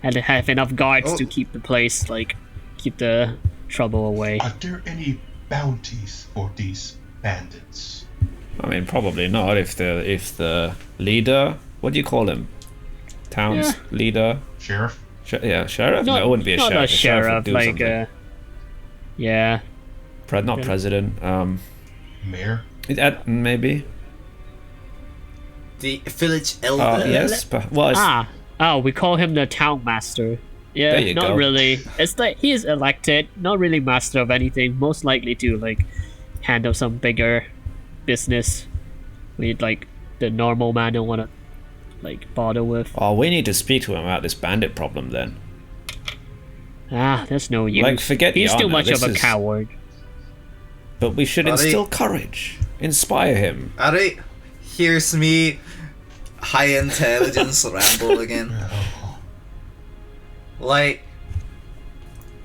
And they have enough guards to keep the place, like, keep the trouble away. Are there any bounties for these bandits? I mean, probably not. If the leader, what do you call him? Town's leader, Sheriff? Sheriff? No, it wouldn't be a not sheriff. a sheriff, would do like something. yeah. Not president. Mayor? Maybe. The village elder. Yes, but well, we call him the town master. Yeah, There you not go. really. It's like he is elected, not really master of anything. Most likely to like handle some bigger business with like the normal man don't want to like bother with. Oh, we need to speak to him about this bandit problem then. There's no use. Like, forget He's too Yana, much of this a is- coward. But we should Buddy. instill courage, inspire him. Alright, here's me, high intelligence ramble again. Like,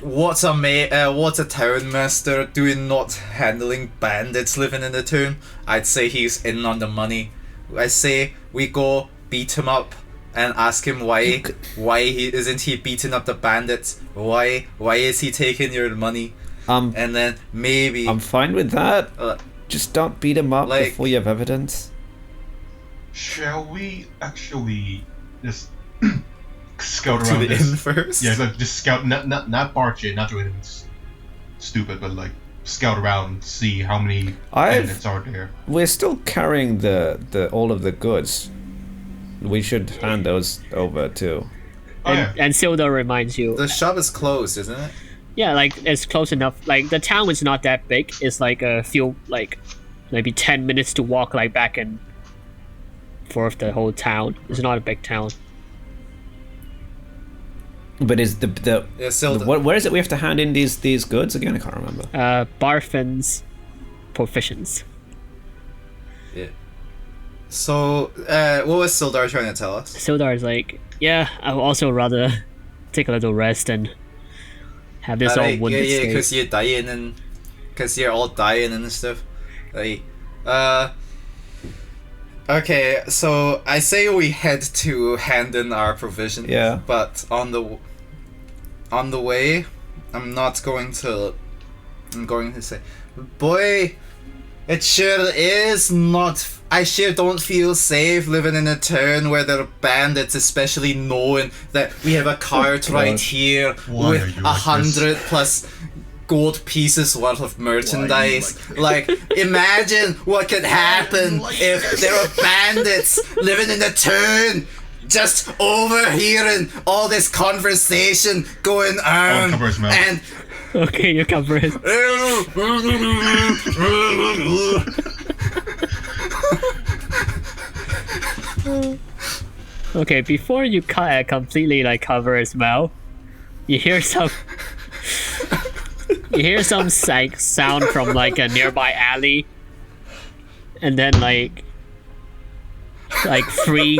what's a town master doing not handling bandits living in the town? I'd say he's in on the money. I say we go beat him up and ask him why he isn't he beating up the bandits? Why is he taking your money? And then maybe I'm fine with that. Just don't beat him up like- before you have evidence. Shall we actually just scout to around the this? inn first. Yeah, like just scout, not barge in, not doing anything stupid, but like scout around, see how many bandits are there. We're still carrying the all of the goods. We should hand those over too. Oh, yeah. And Sildar reminds you. The shop is closed, isn't it? Yeah, like it's close enough. Like the town is not that big. It's like a few, like maybe 10 minutes to walk, like back and forth the whole town. It's not a big town. But is where is it we have to hand in these goods again? I can't remember. Barfin's provisions. Yeah. So, what was Sildar trying to tell us? Sildar's like, yeah, I would also rather take a little rest and have this all wounded yeah, state. because you're dying and because you're all dying and stuff. Like, okay, so I say we head to hand in our provisions. Yeah. But on the way, I'm going to say, boy, it sure is not. I sure don't feel safe living in a town where there are bandits, especially knowing that we have a cart right here Why are with you like 100+ gold pieces worth of merchandise. Like, imagine what could happen if there were bandits living in the town, just overhearing all this conversation going on, cover his mouth. and Okay, you cover it. Okay, before you completely like cover his mouth, you hear some sound from like a nearby alley, and then like three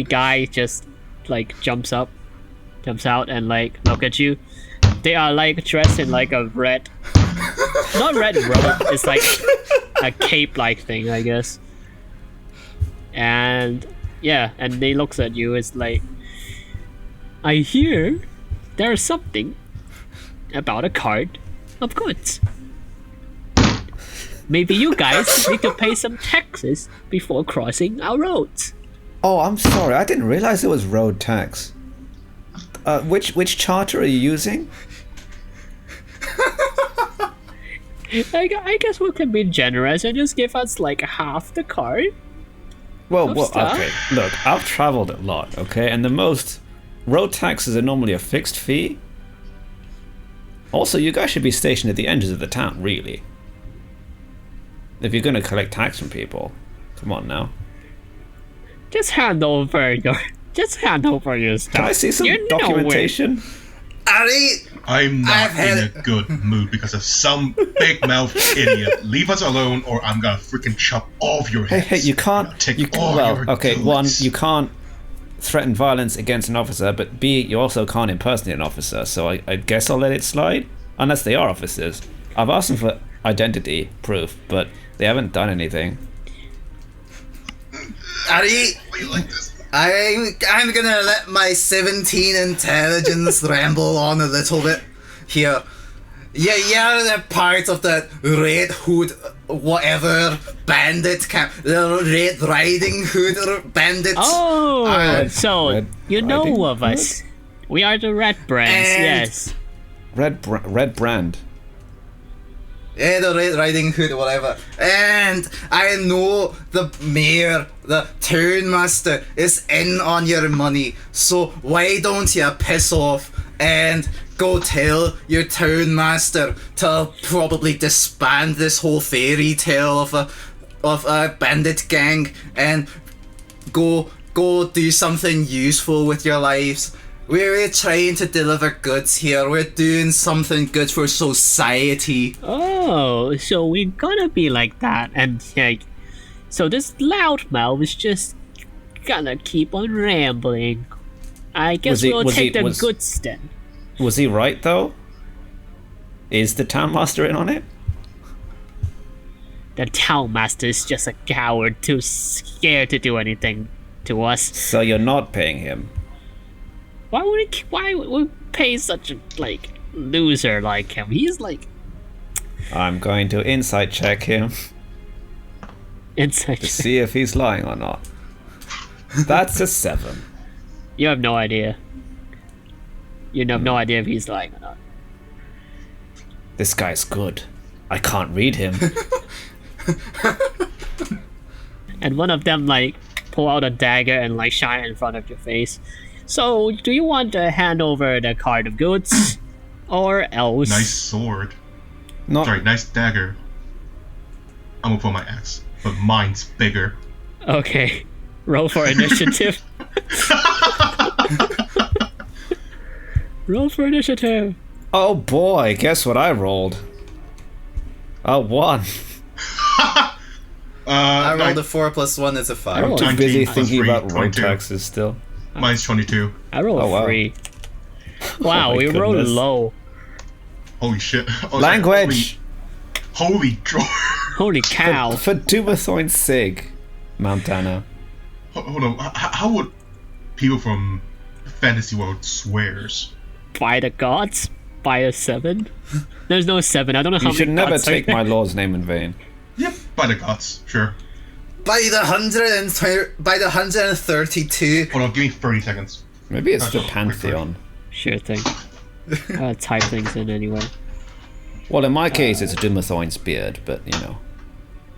guy just like jumps out and like look at you. They are like dressed in like a red, not red robe. It's like a cape like thing, I guess. And yeah, and they looks at you. It's like, I hear there's something about a cart of goods. Maybe you guys need to pay some taxes before crossing our roads. Oh, I'm sorry. I didn't realize it was road tax. Which charter are you using? I guess we can be generous and just give us like half the cart. Well, stuff. okay. Look, I've traveled a lot, okay, and the most road taxes are normally a fixed fee. Also, you guys should be stationed at the edges of the town, really. If you're going to collect tax from people, come on now. Just hand over your stuff. Can I see some documentation? Ari, I'm not I've had in a good mood because of some big mouth idiot. Leave us alone, or I'm gonna freaking chop off your heads. Hey, you can't. Your One, goods. you can't threaten violence against an officer, but B, you also can't impersonate an officer. So I guess I'll let it slide, unless they are officers. I've asked them for identity proof, but they haven't done anything. Ari, Why you like this? I'm gonna let my 17 intelligence ramble on a little bit here. Yeah, you're a part of that Red Hood, whatever, bandit camp, the Red Riding Hood bandits. Oh, so Red you know Riding of us. We are the Red Brands, And- yes. Red Brand. Yeah, the Red Riding Hood, whatever. And I know the mayor, the townmaster, is in on your money. So why don't you piss off and go tell your townmaster to probably disband this whole fairy tale of a bandit gang and go do something useful with your lives. We're trying to deliver goods here. We're doing something good for society. Oh, so we're gonna be like that, and like, so this loudmouth is just gonna keep on rambling. I guess we'll take the goods then. Was he right though? Is the townmaster in on it? The townmaster is just a coward, too scared to do anything to us. So you're not paying him. Why would we pay such a loser like him? He's like I'm going to insight check him inside. to see if he's lying or not. That's a 7. You have no idea. You have no idea if he's lying or not. This guy's good. I can't read him. And one of them pull out a dagger and shine it in front of your face. So, do you want to hand over the cart of goods, or else? Nice sword. Not Sorry, nice dagger. I'm gonna pull my axe, but mine's bigger. Okay, roll for initiative. Roll for initiative. Oh boy, guess what I rolled? A 1. I rolled a 4 plus 1 is a 5. I rolled Too busy 19 plus thinking 3, about road 22. taxes still. Mine's 22. I rolled Oh, a wow. 3. Wow, Oh my we rolled goodness. low. Holy shit. Oh, Language! Holy draw. Holy cow. For Dumathoin's sake, Montana. Hold on. How would people from Fantasy World swears? By the gods? By a 7? There's no 7. I don't know how You should many never gods are take there. my lord's name in vain. Yep, by the gods, sure. By the 132. Hold on, give me 30 seconds. Maybe it's the Oh, Pantheon. Sure thing. I'll type things in anyway. Well, in my case, it's Dumathoin's beard, but you know,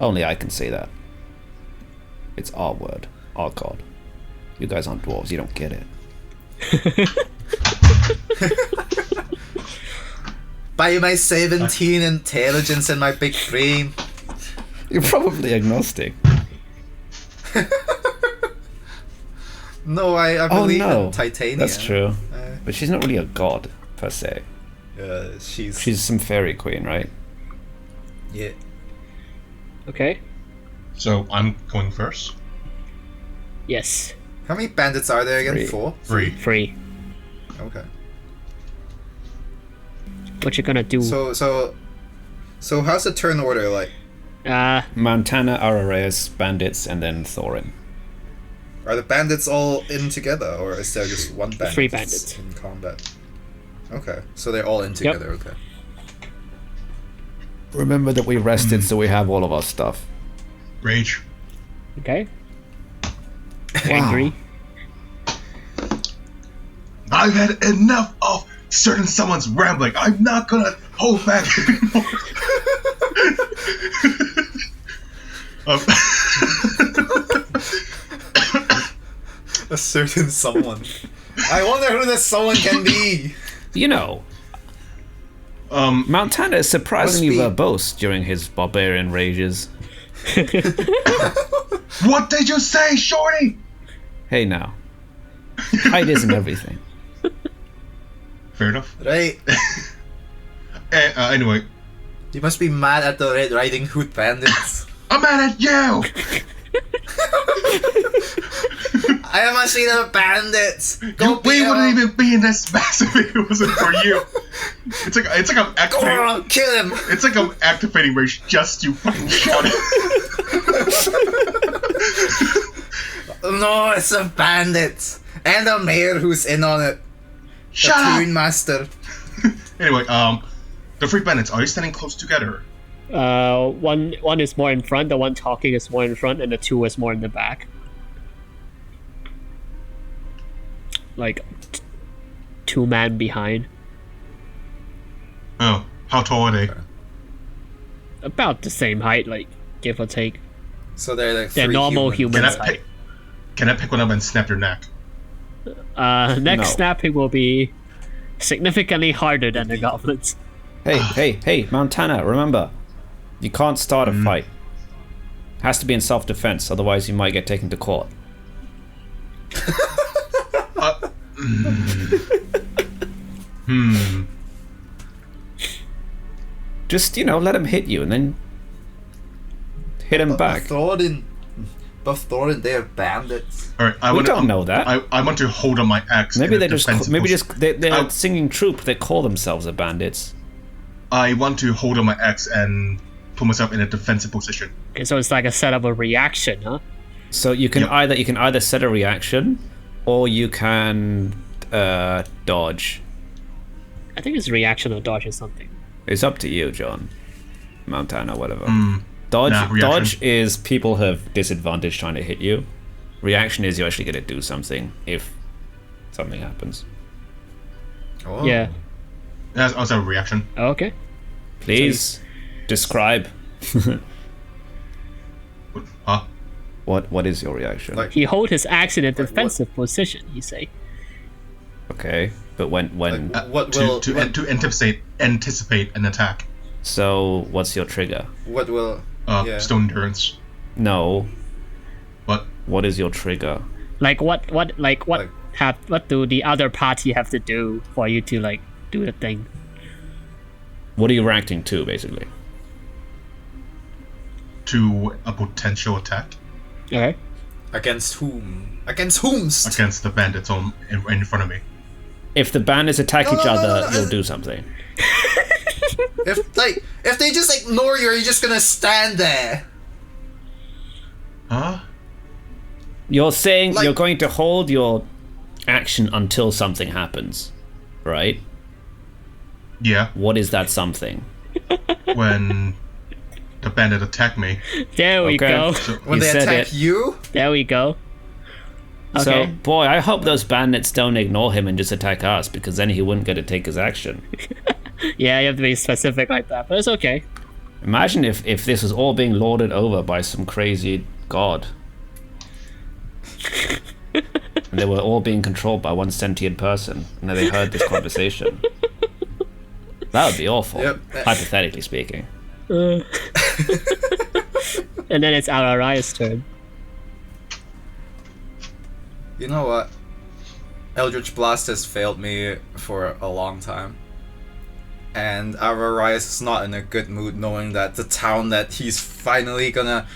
only I can say that. It's our word, our god. You guys aren't dwarves, you don't get it. By my 17 intelligence and my big brain. You're probably agnostic. No, I believe no. in Titania. That's true. But she's not really a god, per se. She's She's some fairy queen, right? yeah. Okay? So I'm going first. Yes. How many bandits are there again? 3. 4? 3. 3. Okay. What you gonna do? So how's the turn order like? Montana, Arareus, bandits, and then Thorin. Are the bandits all in together, or is there just one bandit 3 that's bandits. in combat? Okay, so they're all in together. Okay. Remember that we rested, so we have all of our stuff. Rage. Okay. Angry. I've had enough of certain someone's rambling. I'm not gonna hold back anymore. A certain someone. I wonder who this someone can be. You know, Montana is surprisingly Must be. verbose during his barbarian rages. What did you say, Shorty? Hey now, height isn't everything. Fair enough. Right. Anyway, You must be mad at the Red Riding Hood bandits. I'm mad at you. I am actually the bandits. Go We beat wouldn't him. even be in this mess if it wasn't for you. It's like I'm Go activating. on, kill him. It's like I'm activating rage just to fucking shout it. No, it's the bandits and the mayor who's in on it. Shut the up. Toon Master. Anyway, the three bandits, are they standing close together? One is more in front, the one talking is more in front, and the 2 is more in the back. Like, 2 men behind. Oh, how tall are they? About the same height, like give or take. So they're like They're three normal humans. humans. Can I pick one up and snap their neck? Next No. snapping will be significantly harder than the goblins. Hey, Montana, remember, you can't start a fight. Has to be in self-defense, otherwise you might get taken to court. Just, let him hit you and then hit him back. But Thorin, they're bandits. All right, We don't know that. I want to hold on my axe. Maybe in a they're defensive singing troupe. They call themselves the bandits. I want to hold on my axe and put myself in a defensive position. Okay, so it's like a set of a reaction, huh? So you can Yep. either set a reaction, or you can dodge. I think it's reaction or dodge or something. It's up to you, John. Montana, whatever. Nah, reaction. Dodge is people have disadvantage trying to hit you. Reaction is you're actually going to do something if something happens. Oh. Yeah. That's also a reaction. Okay. Please describe. Huh? What is your reaction? Like- He hold his axe in a what? defensive position, you say. Okay, but when What will To anticipate an attack. so what's your trigger? what will yeah. Stone endurance. No. What? What is your trigger? Like what Like- what do the other party have to do for you to like do the thing? What are you reacting to, basically? To a potential attack Okay. against whom? Against whomst? against the bandits in front of me. If the bandits attack No, each no, no, other, no, no. you'll do something. If they just ignore you, are you just gonna stand there? Huh? You're saying Like- you're going to hold your action until something happens, right? Yeah. What is that something? When the bandit attack me. There we Okay. go. When You they said attack it. you? There we go. So, Okay. boy, I hope those bandits don't ignore him and just attack us, because then he wouldn't get to take his action. Yeah, you have to be specific like that, but it's okay. Imagine if this was all being lorded over by some crazy god. And they were all being controlled by one sentient person, and then they heard this conversation. That would be awful, Yep. hypothetically speaking. And then it's Araraya's turn. You know what? Eldritch Blast has failed me for a long time. And Ararias is not in a good mood knowing that the town that he's finally gonna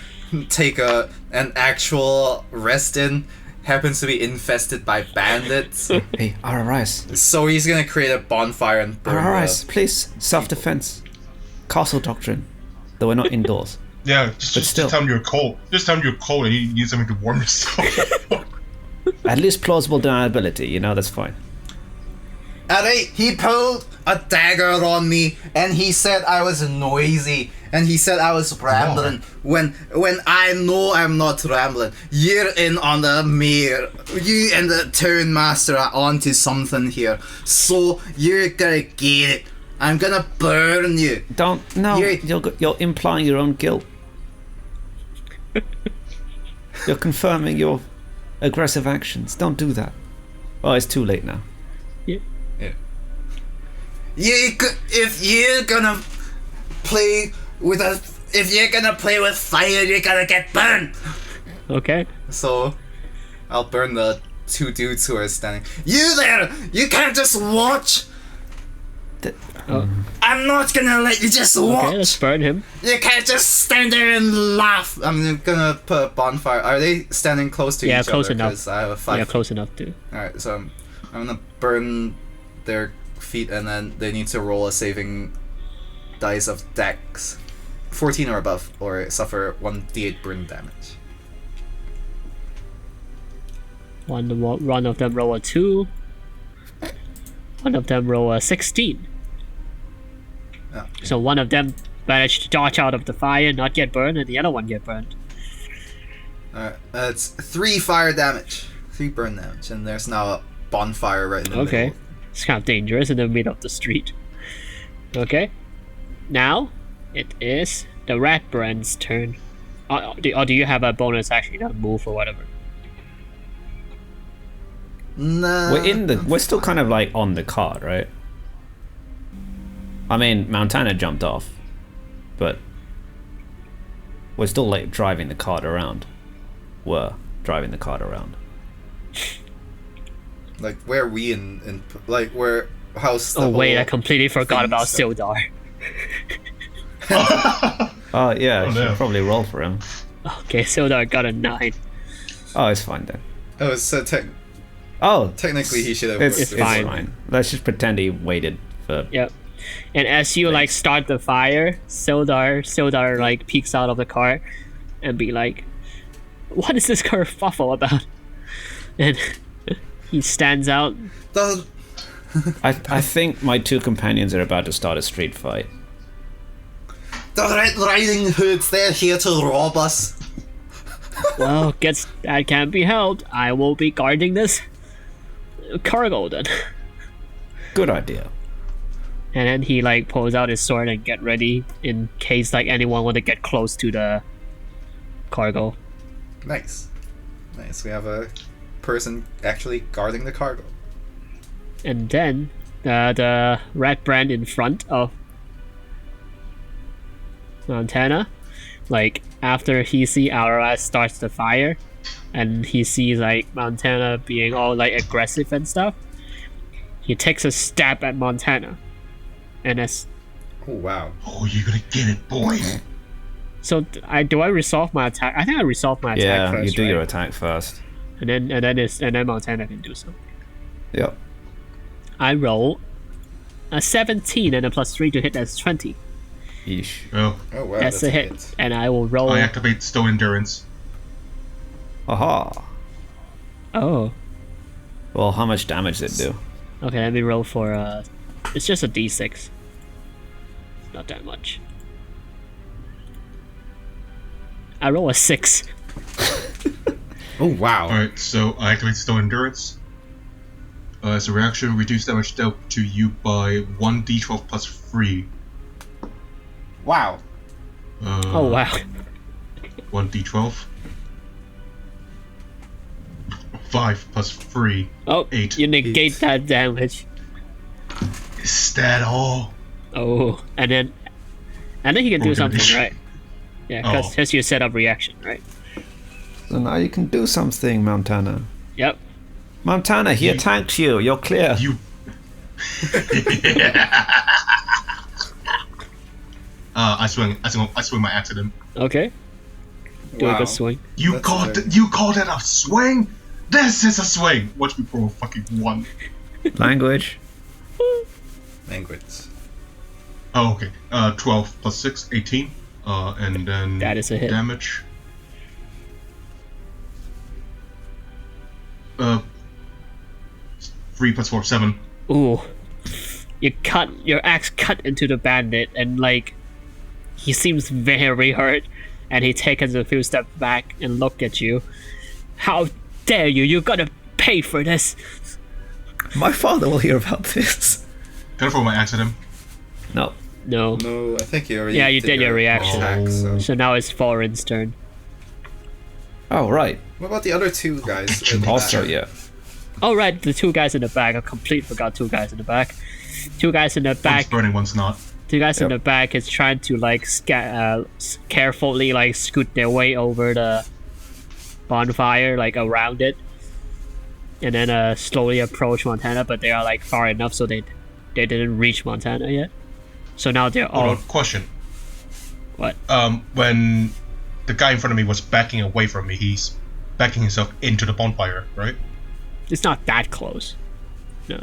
take an actual rest in happens to be infested by bandits. Hey, Ararias. So he's gonna create a bonfire and burn Ararias, please, self-defense. Castle doctrine. Though we're not indoors. Yeah, just still. tell them you're cold. Just tell them you're cold and you need something to warm yourself. At least plausible deniability, that's fine. Alright, he pulled a dagger on me and he said I was noisy and he said I was rambling when I know I'm not rambling. You're in on the mirror. You and the town master are onto something here. So you're gonna get it. I'm gonna burn you. You're implying your own guilt. You're confirming your aggressive actions. Don't do that. Oh, it's too late now. If you're gonna play with fire, you're gonna get burned. Okay. So, I'll burn the two dudes who are standing. You there! You can't just watch. Oh. I'm not gonna let you just watch. Okay, let's burn him. You can't just stand there and laugh. I'm gonna put a bonfire. Are they standing close to each close other? enough. 'Cause I have a 5. Yeah, close enough to. Alright, so I'm gonna burn their feet and then they need to roll a saving dice of dex. 14 or above, or suffer 1d8 burn damage. One of them roll a 2. One of them roll a 16. Oh. So one of them managed to dodge out of the fire, not get burned, and the other one get burned. Alright, it's 3 fire damage. 3 burn damage, and there's now a bonfire right in the Okay. middle. It's kind of dangerous in the middle of the street. Okay. Now, it is the rat brand's turn. Or do you have a bonus actually to move or whatever? Nah. We're still kind of like on the cart, right? I mean, Montana jumped off, but we're still like driving the cart around. We're driving the cart around. Like, where are we in like, where, how's the Oh wait, I whole completely forgot thing about stuff? Sildar. Oh yeah, I should no. probably roll for him. Okay, Sildar got a 9. Oh, it's fine then. Oh, so Oh, technically he should have. it's worked fine. before. Let's just pretend he waited for. Yep. And as you like start the fire, Sildar like peeks out of the car and be like, "What is this kerfuffle about?" And he stands out. The- I think my two companions are about to start a street fight. The Red Riding Hoods, they're here to rob us. Well, guess that can't be helped. I will be guarding this cargo then. Good idea. And then he like pulls out his sword and get ready in case like anyone want to get close to the cargo. Nice. We have a person actually guarding the cargo. And then the red brand in front of Montana, like after he see Aura starts the fire, and he sees like Montana being all like aggressive and stuff, he takes a stab at Montana, and as Oh wow. Oh, you're gonna get it, boy. so I resolve my attack. I think I resolve my attack Yeah, first, you do right? your attack first. and then Montana can do something. Yep. I roll a 17 and a +3 to hit. That's 20. Yeesh. Oh, Oh wow. That's a hit, and I will roll. I activate Stone Endurance. Aha. Oh, Well, how much damage did it do? okay. Let me roll for it's just a D6. Not that much. I roll a 6. Oh wow. Alright, so I activate Stone Endurance. As a reaction, reduce damage dealt to you by 1d12 plus 3. Wow. Oh wow. 1d12. 5 plus 3. Oh, 8. you negate that damage. Is that all? Oh, and then he can do Okay. something, right? Yeah, Oh. because you set up reaction, right? So now you can do something, Montana. Yep. Montana, he attacked you. You're clear. You. I swing my axe at him. Okay. Do a Wow. good swing. You That's called very- you called it a swing? This is a swing. Watch me roll a fucking 1. Language. Language. Oh, okay. 12 plus 6, 18. And then That is a hit. damage. 3 plus 4, 7. Ooh. Your axe cut into the bandit, and like he seems very hurt, and he takes a few steps back and look at you. How dare you? You gotta pay for this. My father will hear about this. Can I throw my axe at him? No. No. No, I think you already. Yeah, you did your reaction. attack, so. So now it's Foreign's turn. Oh, right. What about the other two guys? in the Also, back? yeah. Oh right, the two guys in the back. I completely forgot two guys in the back. Two guys in the One's back. burning, one's not. Two guys in Yep. the back is trying to like carefully like scoot their way over the bonfire, like around it, and then slowly approach Montana. But they are like far enough so they didn't reach Montana yet. So now they're Hold all on, question. what? When the guy in front of me was backing away from me, he's backing himself into the bonfire, right? It's not that close.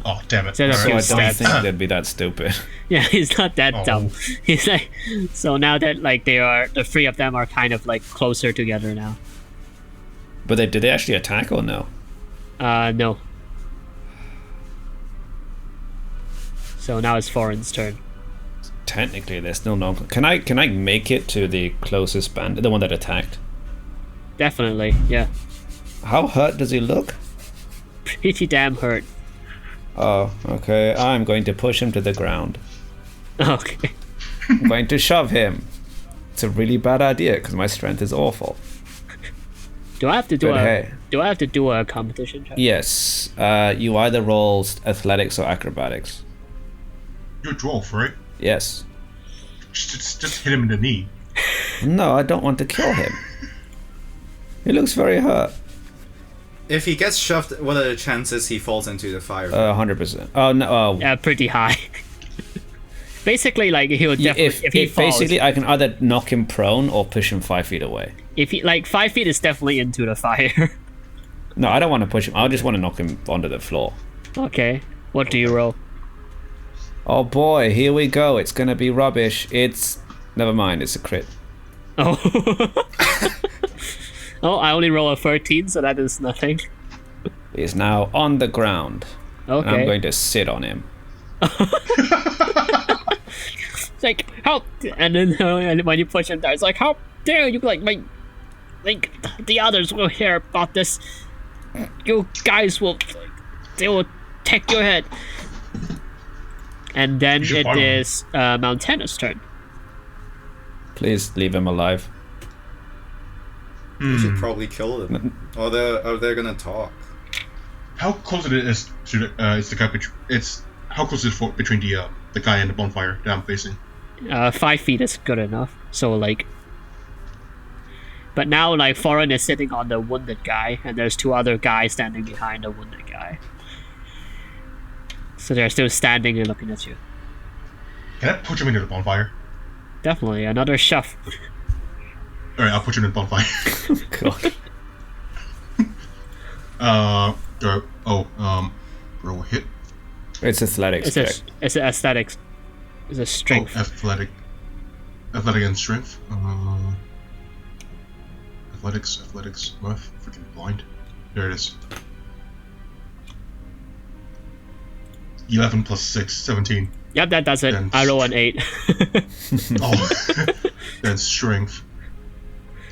Oh, damn it. So that's So I Few don't stats. think they'd be that stupid. Yeah, he's not that Oh. dumb. He's like, so now that like the three of them are kind of like closer together now. But did they actually attack or no? No. So now it's Foreign's turn. Technically, there's still no. Can I make it to the closest bandit, the one that attacked? Definitely, yeah. How hurt does he look? Pretty damn hurt. Oh, okay. I'm going to push him to the ground. Okay. I'm going to shove him. It's a really bad idea because my strength is awful. Do I have to do But hey. Do I have to do a competition check? Yes. You either roll athletics or acrobatics. You're a dwarf, right? Yes. Just hit him in the knee. No, I don't want to kill him. He looks very hurt. If he gets shoved, what are the chances he falls into the fire? 100%. Oh no. Oh. Yeah, pretty high. Basically, like he would definitely if he falls. Basically, I can either knock him prone or push him 5 feet away. If he 5 feet is definitely into the fire. No, I don't want to push him. I just want to knock him onto the floor. Okay. What do you roll? Oh boy, here we go. It's gonna be rubbish. Never mind. It's a crit. Oh. Oh, I only roll a 13, so that is nothing. He's now on the ground. Okay. And I'm going to sit on him. It's like, how? And then and when you push him down, it's like, how dare you? Like the others will hear about this. You guys will, they will take your head. And then it is Montana's turn. Please leave him alive. We should probably kill them. Or they're gonna talk. How close it is to the guy? It's how close is it between the guy and the bonfire that I'm facing? 5 feet is good enough. So like, but now like Foreign is sitting on the wounded guy, and there's 2 other guys standing behind the wounded guy. So they're still standing and looking at you. Can I push him into the bonfire? Definitely another shove. Alright, I'll push him in the bonfire. God. Roll a hit. It's athletics. It's aesthetics. It's a strength. Oh, athletic and strength. Athletics. Oh, I'm freaking blind. There it is. 11 plus 6, 17. Yep, that does it. Then I roll an 8. Oh, then strength.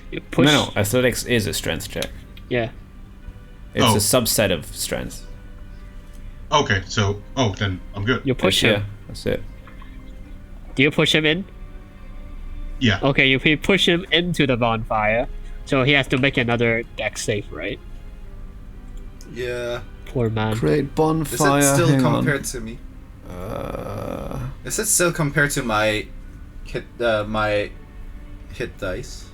You push. No, athletics is a strength check. Yeah. It's a subset of strength. Okay, so then I'm good. You push him. Yeah, that's it. Do you push him in? Yeah. Okay, you push him into the bonfire, so he has to make another dex save, right? Yeah. Poor man. Create bonfire. Is it still Hang compared on. to me? Is it still compared to my hit dice?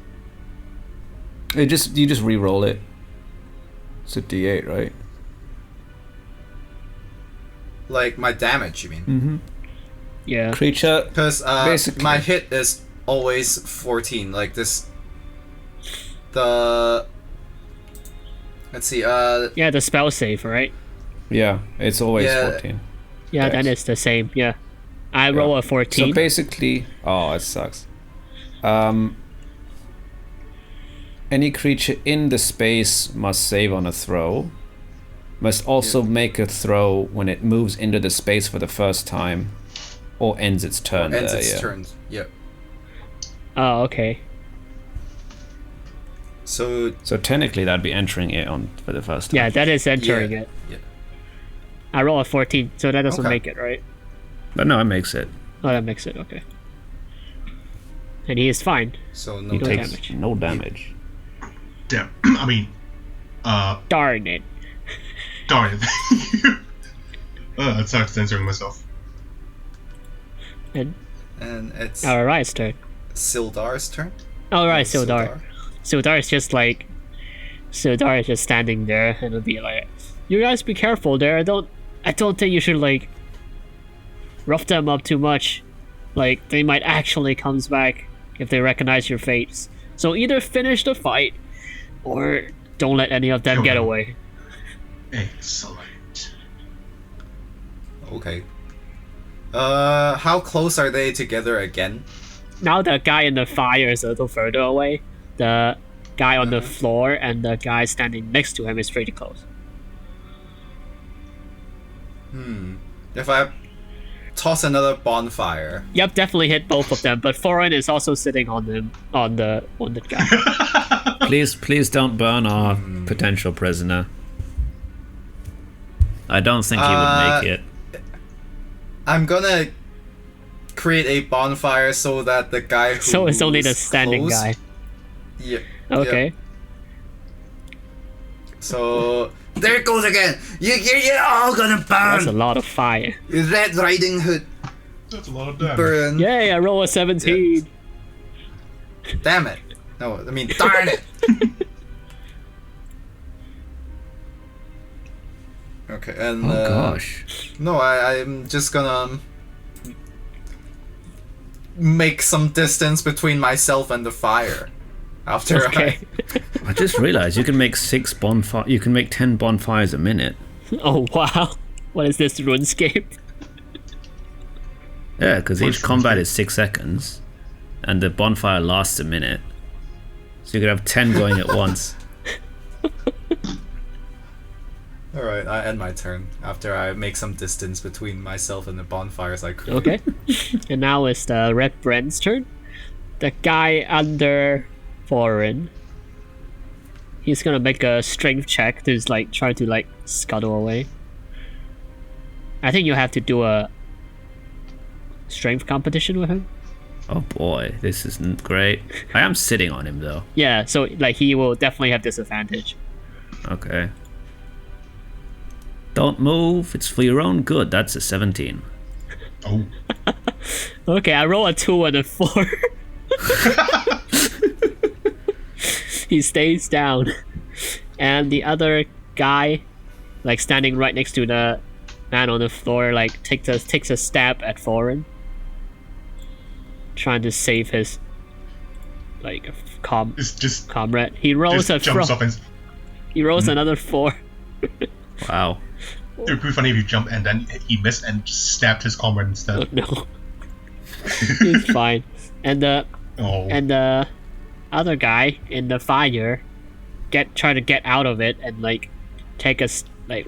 You just re-roll it. It's a D8, right? Like my damage, you mean? Mm-hmm. Yeah. Creature. Because basically. my hit is always 14. Like this. The. Let's see. Yeah, the spell save, right? Yeah, it's always Yeah. 14. Yeah, Dex. then it's the same. Yeah. I roll a 14. So basically, it sucks. Any creature in the space must save on a throw. Must also make a throw when it moves into the space for the first time, or ends its turn. Ends its turn. Yep. Oh, okay. So technically, that'd be entering it on for the first time. Yeah, that is entering it. Yeah. I roll a 14, so that doesn't make it, right? But no, it makes it. Oh, that makes it, okay. And he is fine. So He no takes damage. no damage. Damn. I mean, Darn it. darn it. That sucks censoring myself. And it's Alright's turn. Sildar's turn. Alright, Sildar. Sildar is just like... Sildar is just standing there and it'll be like, you guys be careful there. I don't think you should like rough them up too much. Like they might actually comes back if they recognize your face. So either finish the fight or don't let any of them get away. Excellent. Okay. How close are they together again? Now the guy in the fire is a little further away. The guy on the floor and the guy standing next to him is pretty close. If I toss another bonfire. Yep, definitely hit both of them. But Foreign is also sitting on the wounded guy. Please don't burn our potential prisoner. I don't think he would make it. I'm gonna create a bonfire so that the guy who So it's only the standing guy. Yeah. Okay. Yeah. So there it goes again. You're all gonna burn. That's a lot of fire. Red Riding Hood. That's a lot of damage. Burn. Yay! I roll a 17. Damn it. No, I mean darn it. Okay, and Oh gosh. no, I'm just gonna make some distance between myself and the fire. After Okay. I just realized you can make 10 bonfires a minute. Oh wow! What is this RuneScape? Yeah, because each combat is 6 seconds, and the bonfire lasts a minute. So you could have 10 going at once. Alright, I end my turn after I make some distance between myself and the bonfires I create. Okay. And now it's the Red Brand's turn. The guy under Foreign. He's gonna make a strength check to like try to like scuttle away. I think you have to do a strength competition with him. Oh boy, this isn't great. I am sitting on him though. Yeah, so like he will definitely have disadvantage. Okay. Don't move, it's for your own good. That's a 17. Oh. Okay, I roll a 2 and a 4. He stays down. And the other guy, like standing right next to the man on the floor, like takes a stab at Foreign. Trying to save his like It's just comrade. He rolls just a jumps up and He rolls another 4. Wow. it would be funny if you jump and then he missed and just stabbed his comrade instead. Oh no. He's fine. And the other guy in the fire try to get out of it and like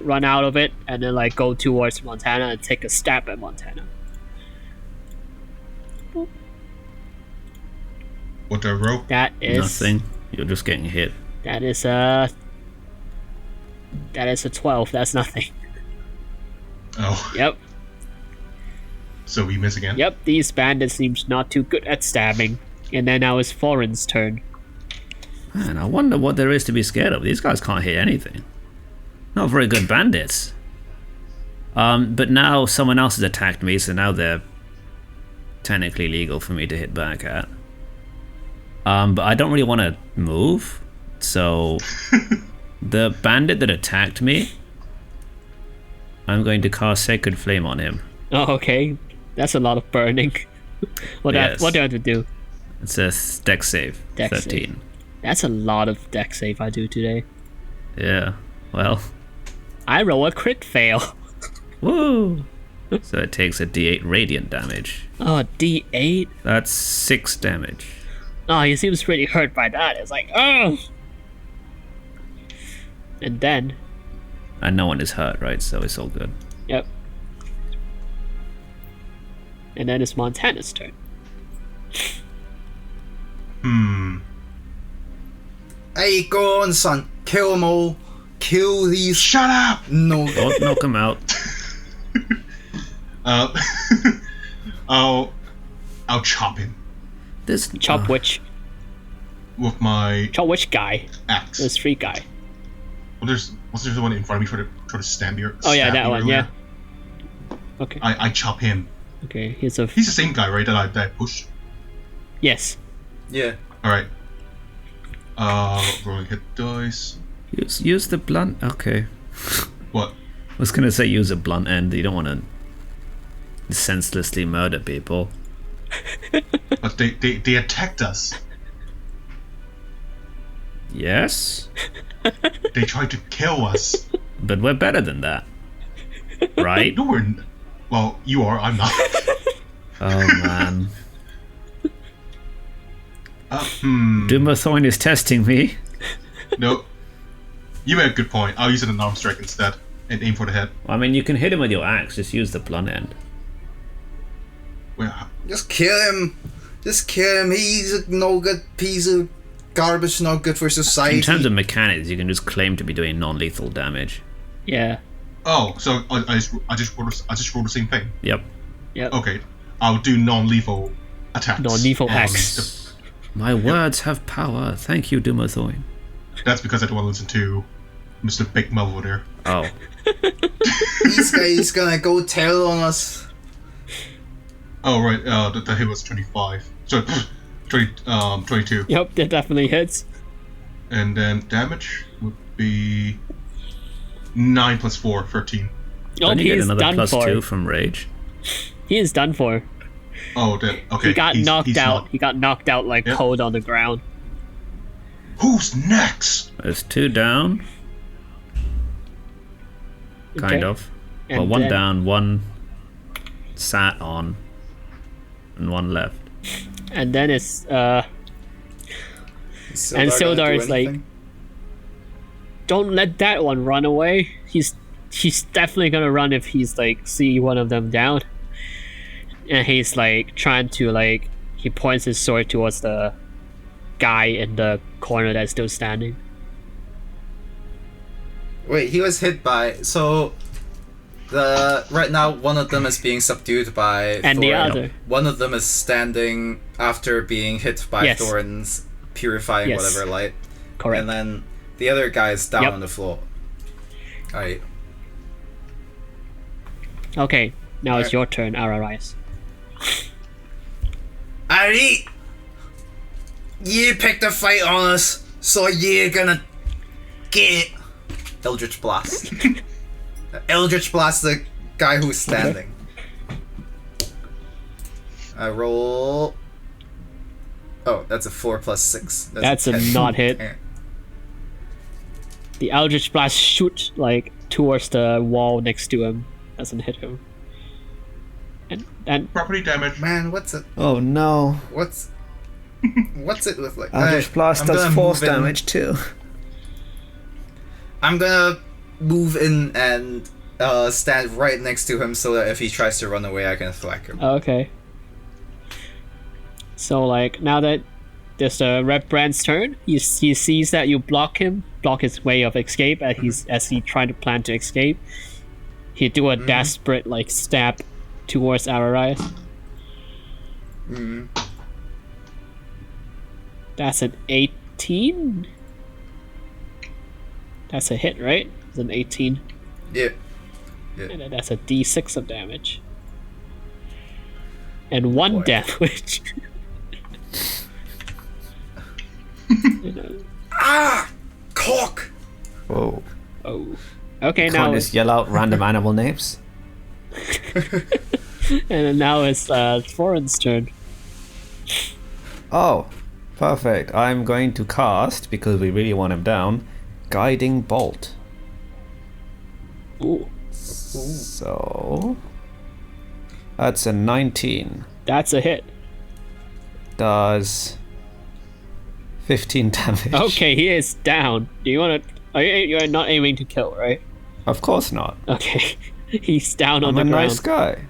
run out of it and then like go towards Montana and take a stab at Montana. What do I roll? That is Nothing. You're just getting hit. That is a 12. That's nothing. Oh. Yep. So we miss again? Yep, these bandits seems not too good at stabbing. And then now it's Foreign's turn. Man, I wonder what there is to be scared of. These guys can't hit anything. Not very good bandits. But now someone else has attacked me, so now they're technically legal for me to hit back at. But I don't really want to move, so the bandit that attacked me, I'm going to cast Sacred Flame on him. Oh, okay. That's a lot of burning. What do I have to do? It's a dex save. Dex 13. save. That's a lot of dex save I do today. Yeah, well. I roll a crit fail. Woo! So it takes a d8 radiant damage. Oh, D8? That's 6 damage. Oh, he seems pretty hurt by that. It's like, oh! And then... And no one is hurt, right? So it's all good. Yep. And then it's Montana's turn. Hey, go on, son. Kill them all. Kill these. Shut up! No. Don't knock him out. I'll chop him This Chop which? with my Chop which guy? axe. The street guy. Well, was there the one in front of me try to stab me? Oh yeah, stab that me one, earlier? yeah. Okay. I chop him. Okay, he's a... He's the same guy, right? That I pushed. Yes. Yeah. All right. Rolling hit dice. use the blunt. Okay. What? I was gonna say use a blunt end. You don't want to senselessly murder people. But they attacked us. Yes, They tried to kill us. but we're better than that, right? No, well, you are. I'm not. Oh man, Hmm. Dumathorn is testing me. No. You made a good point. I'll use an arm strike instead and aim for the head. I mean, you can hit him with your axe. Just use the blunt end. Well, Just kill him. Just kill him. He's a no good piece of garbage, not good for society. In terms of mechanics, you can just claim to be doing non-lethal damage. Yeah. Oh, so I just rolled the same thing. Yep. Okay, I'll do non-lethal attacks. Non-lethal on acts. My words have power. Thank you, Dumathoin. That's because I don't want to listen to Mr. Big Mouth over there. Oh. This guy is gonna go tell on us. Oh right, the hit was 25. So 22. Yep, that definitely hits. And then damage would be 9 plus 4, 13. Oh, Don't you get he's another done plus for. 2 from rage? He is done for. Oh, then okay. He got knocked he's out. not- He got knocked out like Yep. cold on the ground. Who's next? There's 2 down. Kind Okay. of. And Well, 1 then- down, 1 sat on, and 1 left. And then it's Is And Sildar gonna Sildar do is like- anything? don't let that one run away. He's definitely gonna run if he's like see one of them down. And he's like trying to like he points his sword towards the guy in the corner that's still standing. Wait, he was hit by right now one of them is being subdued by And the Thorin. other. One of them is standing after being hit by Yes. Thorin's purifying Yes. whatever light. Correct. And then the other guy is down Yep. on the floor. Alright. Okay, now it's Alright. your turn, Ararais. Alright! You picked a fight on us, so you're gonna get it. Eldritch Blast. Eldritch Blast the guy who's standing. I roll... Oh, that's a 4 plus 6. That's a 10. not hit. Yeah. The Eldritch Blast shoots like towards the wall next to him. Doesn't hit him. And Property damage. Man, what's it? Oh no. What's it with like? Eldritch Blast I'm does gonna force move in. damage too. I'm gonna move in and stand right next to him so that if he tries to run away, I can thwack him. okay. So like now that there's the Red Brand's turn, he sees that you block his way of escape as he tried to plan to escape. He do a desperate like stab towards Ararais. Mm. That's an 18. That's a hit, right? It's an 18. Yeah. And then that's a d6 of damage. And 1 Boy. damage. You know. Ah! Cock! Whoa. Oh. Okay, Can't now just yell out random animal names. and then now it's Thorin's turn. Oh, perfect. I'm going to cast, because we really want him down, Guiding Bolt. Ooh. So... That's a 19. That's a hit. Does 15 damage. Okay, he is down. Do you want to... You're not aiming to kill, right? Of course not. Okay. He's down on I'm the a ground. nice guy.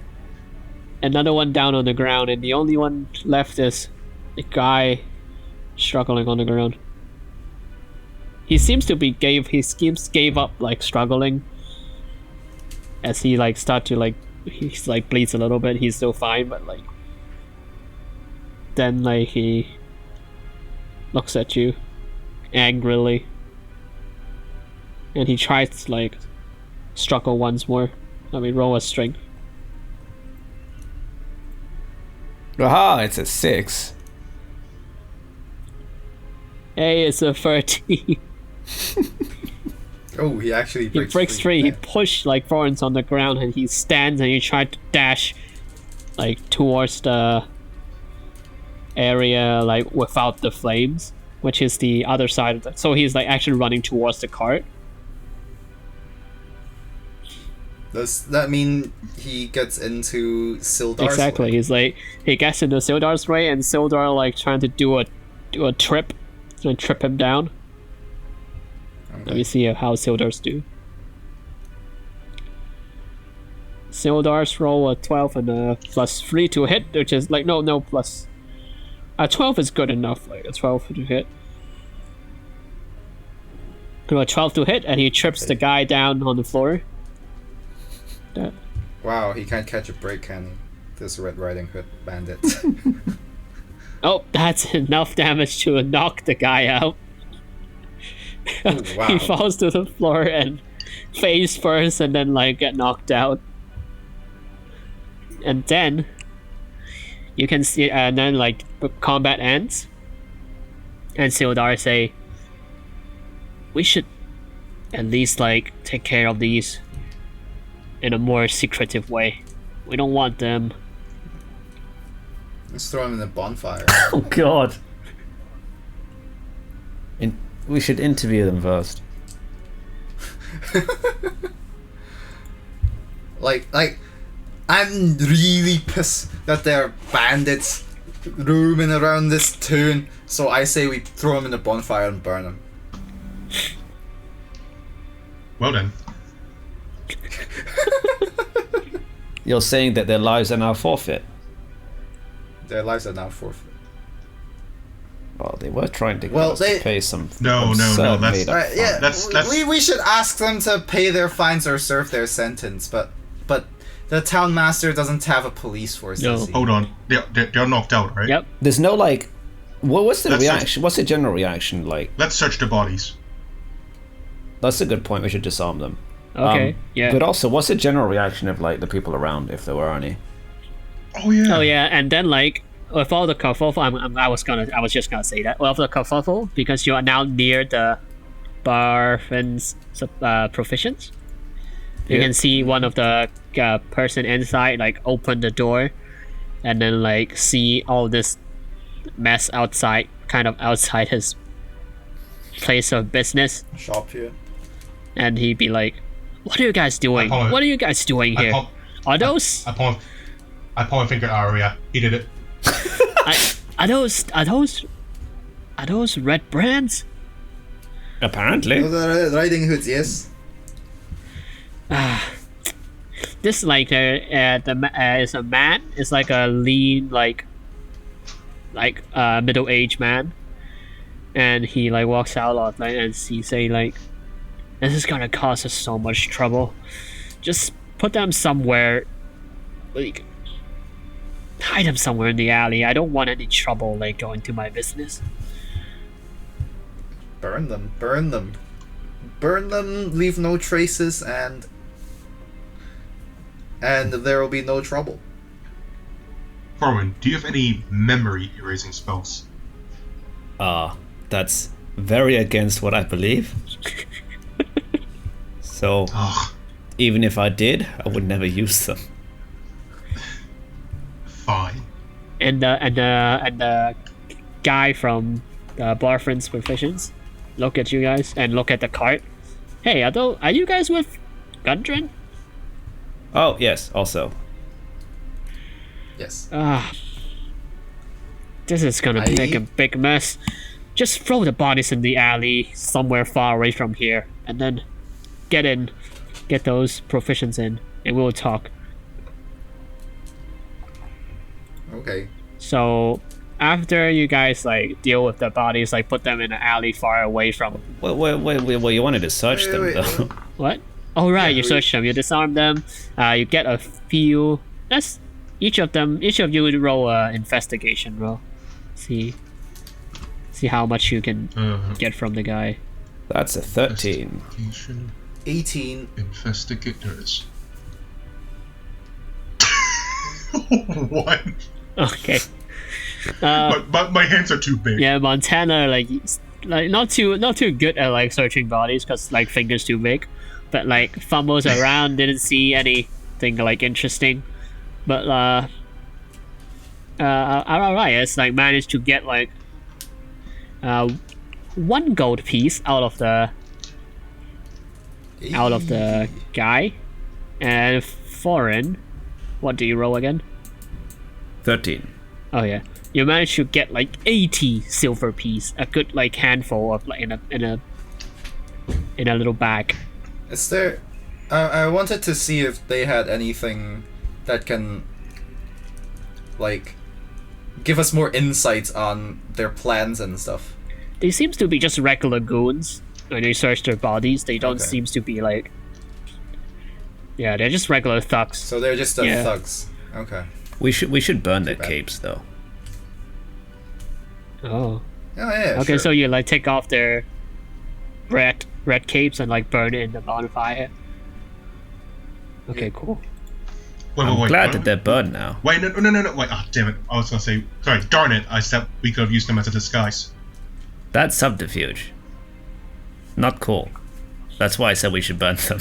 Another one down on the ground, and the only one left is the guy struggling on the ground. He seems to be gave up like struggling as he like start to like he's like bleeds a little bit. He's still fine, but like then like he looks at you angrily and he tries to like struggle once more. I mean, roll a strength. Aha, it's a 6. Hey, it's a 13. Oh, he actually He breaks, breaks free. He Yeah. pushed like Florence on the ground, and he stands and he tried to dash like towards the area like without the flames, which is the other side of the. So he's like actually running towards the cart. Does that mean he gets into Sildar's Exactly. way? He's like he gets into Sildar's way, and Sildar like trying to do a trip, and trip him down. Let me see how Sildar's do. Sildar's roll a 12 and a plus 3 to hit, which is like no plus. A 12 is good enough, like a 12 to hit. A 12 to hit, and he trips the guy down on the floor. That. Wow, he can't catch a break, can he? This Red Riding Hood bandit. Oh, that's enough damage to knock the guy out. Oh, wow. He falls to the floor and face first, and then like get knocked out. And then you can see, and then like combat ends, and Sildar say, "We should at least like take care of these in a more secretive way. We don't want them." Let's throw him in the bonfire. Oh God. We should interview them first. like, I'm really pissed that there are bandits roaming around this town, so I say we throw them in the bonfire and burn them. Well then. You're saying that their lives are now forfeit? Their lives are now forfeit. Well, they were trying to get Well, us they- to pay some. No, absurd that's- made-up Right, yeah, fine. That's- we should ask them to pay their fines or serve their sentence, but the town master doesn't have a police force. No. does he? Hold on. They're knocked out, right? Yep. There's no like. What's the That's reaction? What's the general reaction like? Let's search the bodies. That's a good point. We should disarm them. Okay. Yeah. But also, what's the general reaction of like the people around, if there were any? Oh yeah. Oh yeah, and then like with all the kerfuffle, I was just gonna say that. With the kerfuffle, because you are now near the Barfin's proficients, you Yeah. can see one of the person inside like open the door, and then like see all this mess outside, kind of outside his place of business, Shop here. and he'd be like, "What are you guys doing? I What are you guys doing here? Are those I point my finger at Arya. He did it. are those red brands?" Apparently. Those are Riding Hoods, yes. This like is a man. It's like a lean like middle-aged man, and he like walks out a lot like, and he say like, "This is gonna cause us so much trouble. Just put them somewhere, like hide them somewhere in the alley. I don't want any trouble like going to my business." Burn them, burn them. Burn them, leave no traces, and there will be no trouble. Corwin, do you have any memory erasing spells? That's very against what I believe. So, Ugh. even if I did, I would never use them. Fine. And the guy from the Barfrin's Proficients look at you guys and look at the cart. Hey, are you guys with Gundren? Oh, yes, also. Yes. This is gonna make a big mess. Just throw the bodies in the alley somewhere far away from here, and then get those proficients in, and we'll talk. Okay. So after you guys like deal with the bodies, like put them in an alley far away from. Well, you wanted to search them, Wait. though. What? Oh right, Yeah, you search them, you disarm them. You get a few. That's each of you would roll a investigation roll. See how much you can get from the guy. That's a 13. 18. Investigators. What? Okay. But my hands are too big. Yeah, Montana like not too good at like searching bodies because like fingers too big, but like fumbles around, didn't see anything like interesting, but alright, it's like managed to get like 1 gold piece out of the guy, and foreign. What do you roll again? 13. Oh yeah, you managed to get like 80 silver piece, a good like handful of like in a little bag. Is there... I wanted to see if they had anything that can, like, give us more insights on their plans and stuff. They seems to be just regular goons. When you search their bodies, they don't Okay. seems to be like Yeah, they're just regular thugs. So they're just the thugs. Okay. We should burn their capes though. Oh. Oh yeah. Okay, sure. so you like take off their red capes and like burn it in the bonfire. Okay, cool. I'm glad that they're burned now. Wait, no. Wait, oh, damn it. I was gonna say, sorry, darn it. I said we could have used them as a disguise. That's subterfuge. Not cool. That's why I said we should burn them.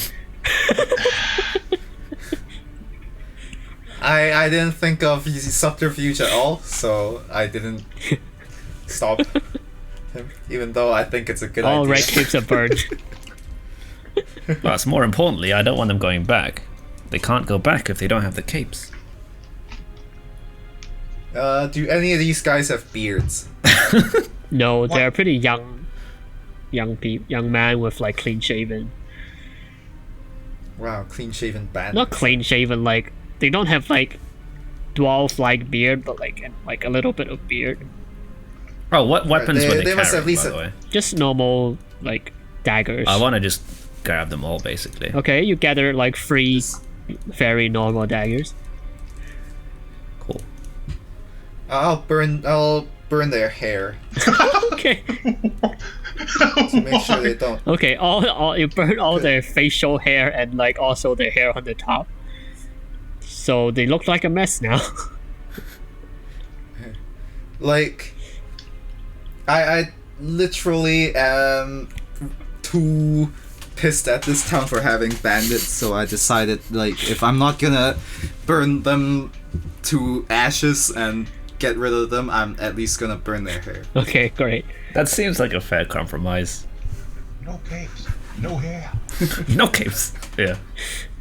I didn't think of using subterfuge at all, so I didn't stop him, even though I think it's a good idea. All red capes are burned. Plus, more importantly, I don't want them going back. They can't go back if they don't have the capes. Do any of these guys have beards? No, they're pretty young man with like clean shaven. Wow, clean shaven bandits. Not clean shaven, like they don't have like dwarf like beard, but like a little bit of beard. Oh, what weapons were they carrying, must at least by the way? Just normal like daggers. I want to just grab them all, basically. Okay, you gather like 3 very normal daggers. Cool. I'll burn their hair Okay. to make sure they don't. Okay, all you burn all their facial hair and like also their hair on the top. So they look like a mess now. Like, I literally am too pissed at this town for having bandits, so I decided, like, if I'm not gonna burn them to ashes and get rid of them, I'm at least gonna burn their hair. Okay, great. That seems like a fair compromise. No capes, no hair. No capes. Yeah.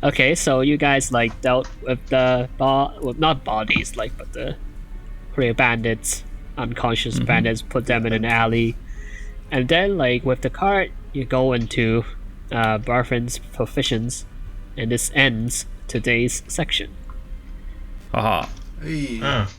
Okay, so you guys like dealt with the not bodies, like, but the real bandits, unconscious bandits, put them in an alley, and then like with the cart, you go into Barfin's provisions, and this ends today's section. Haha. Hey. Ah.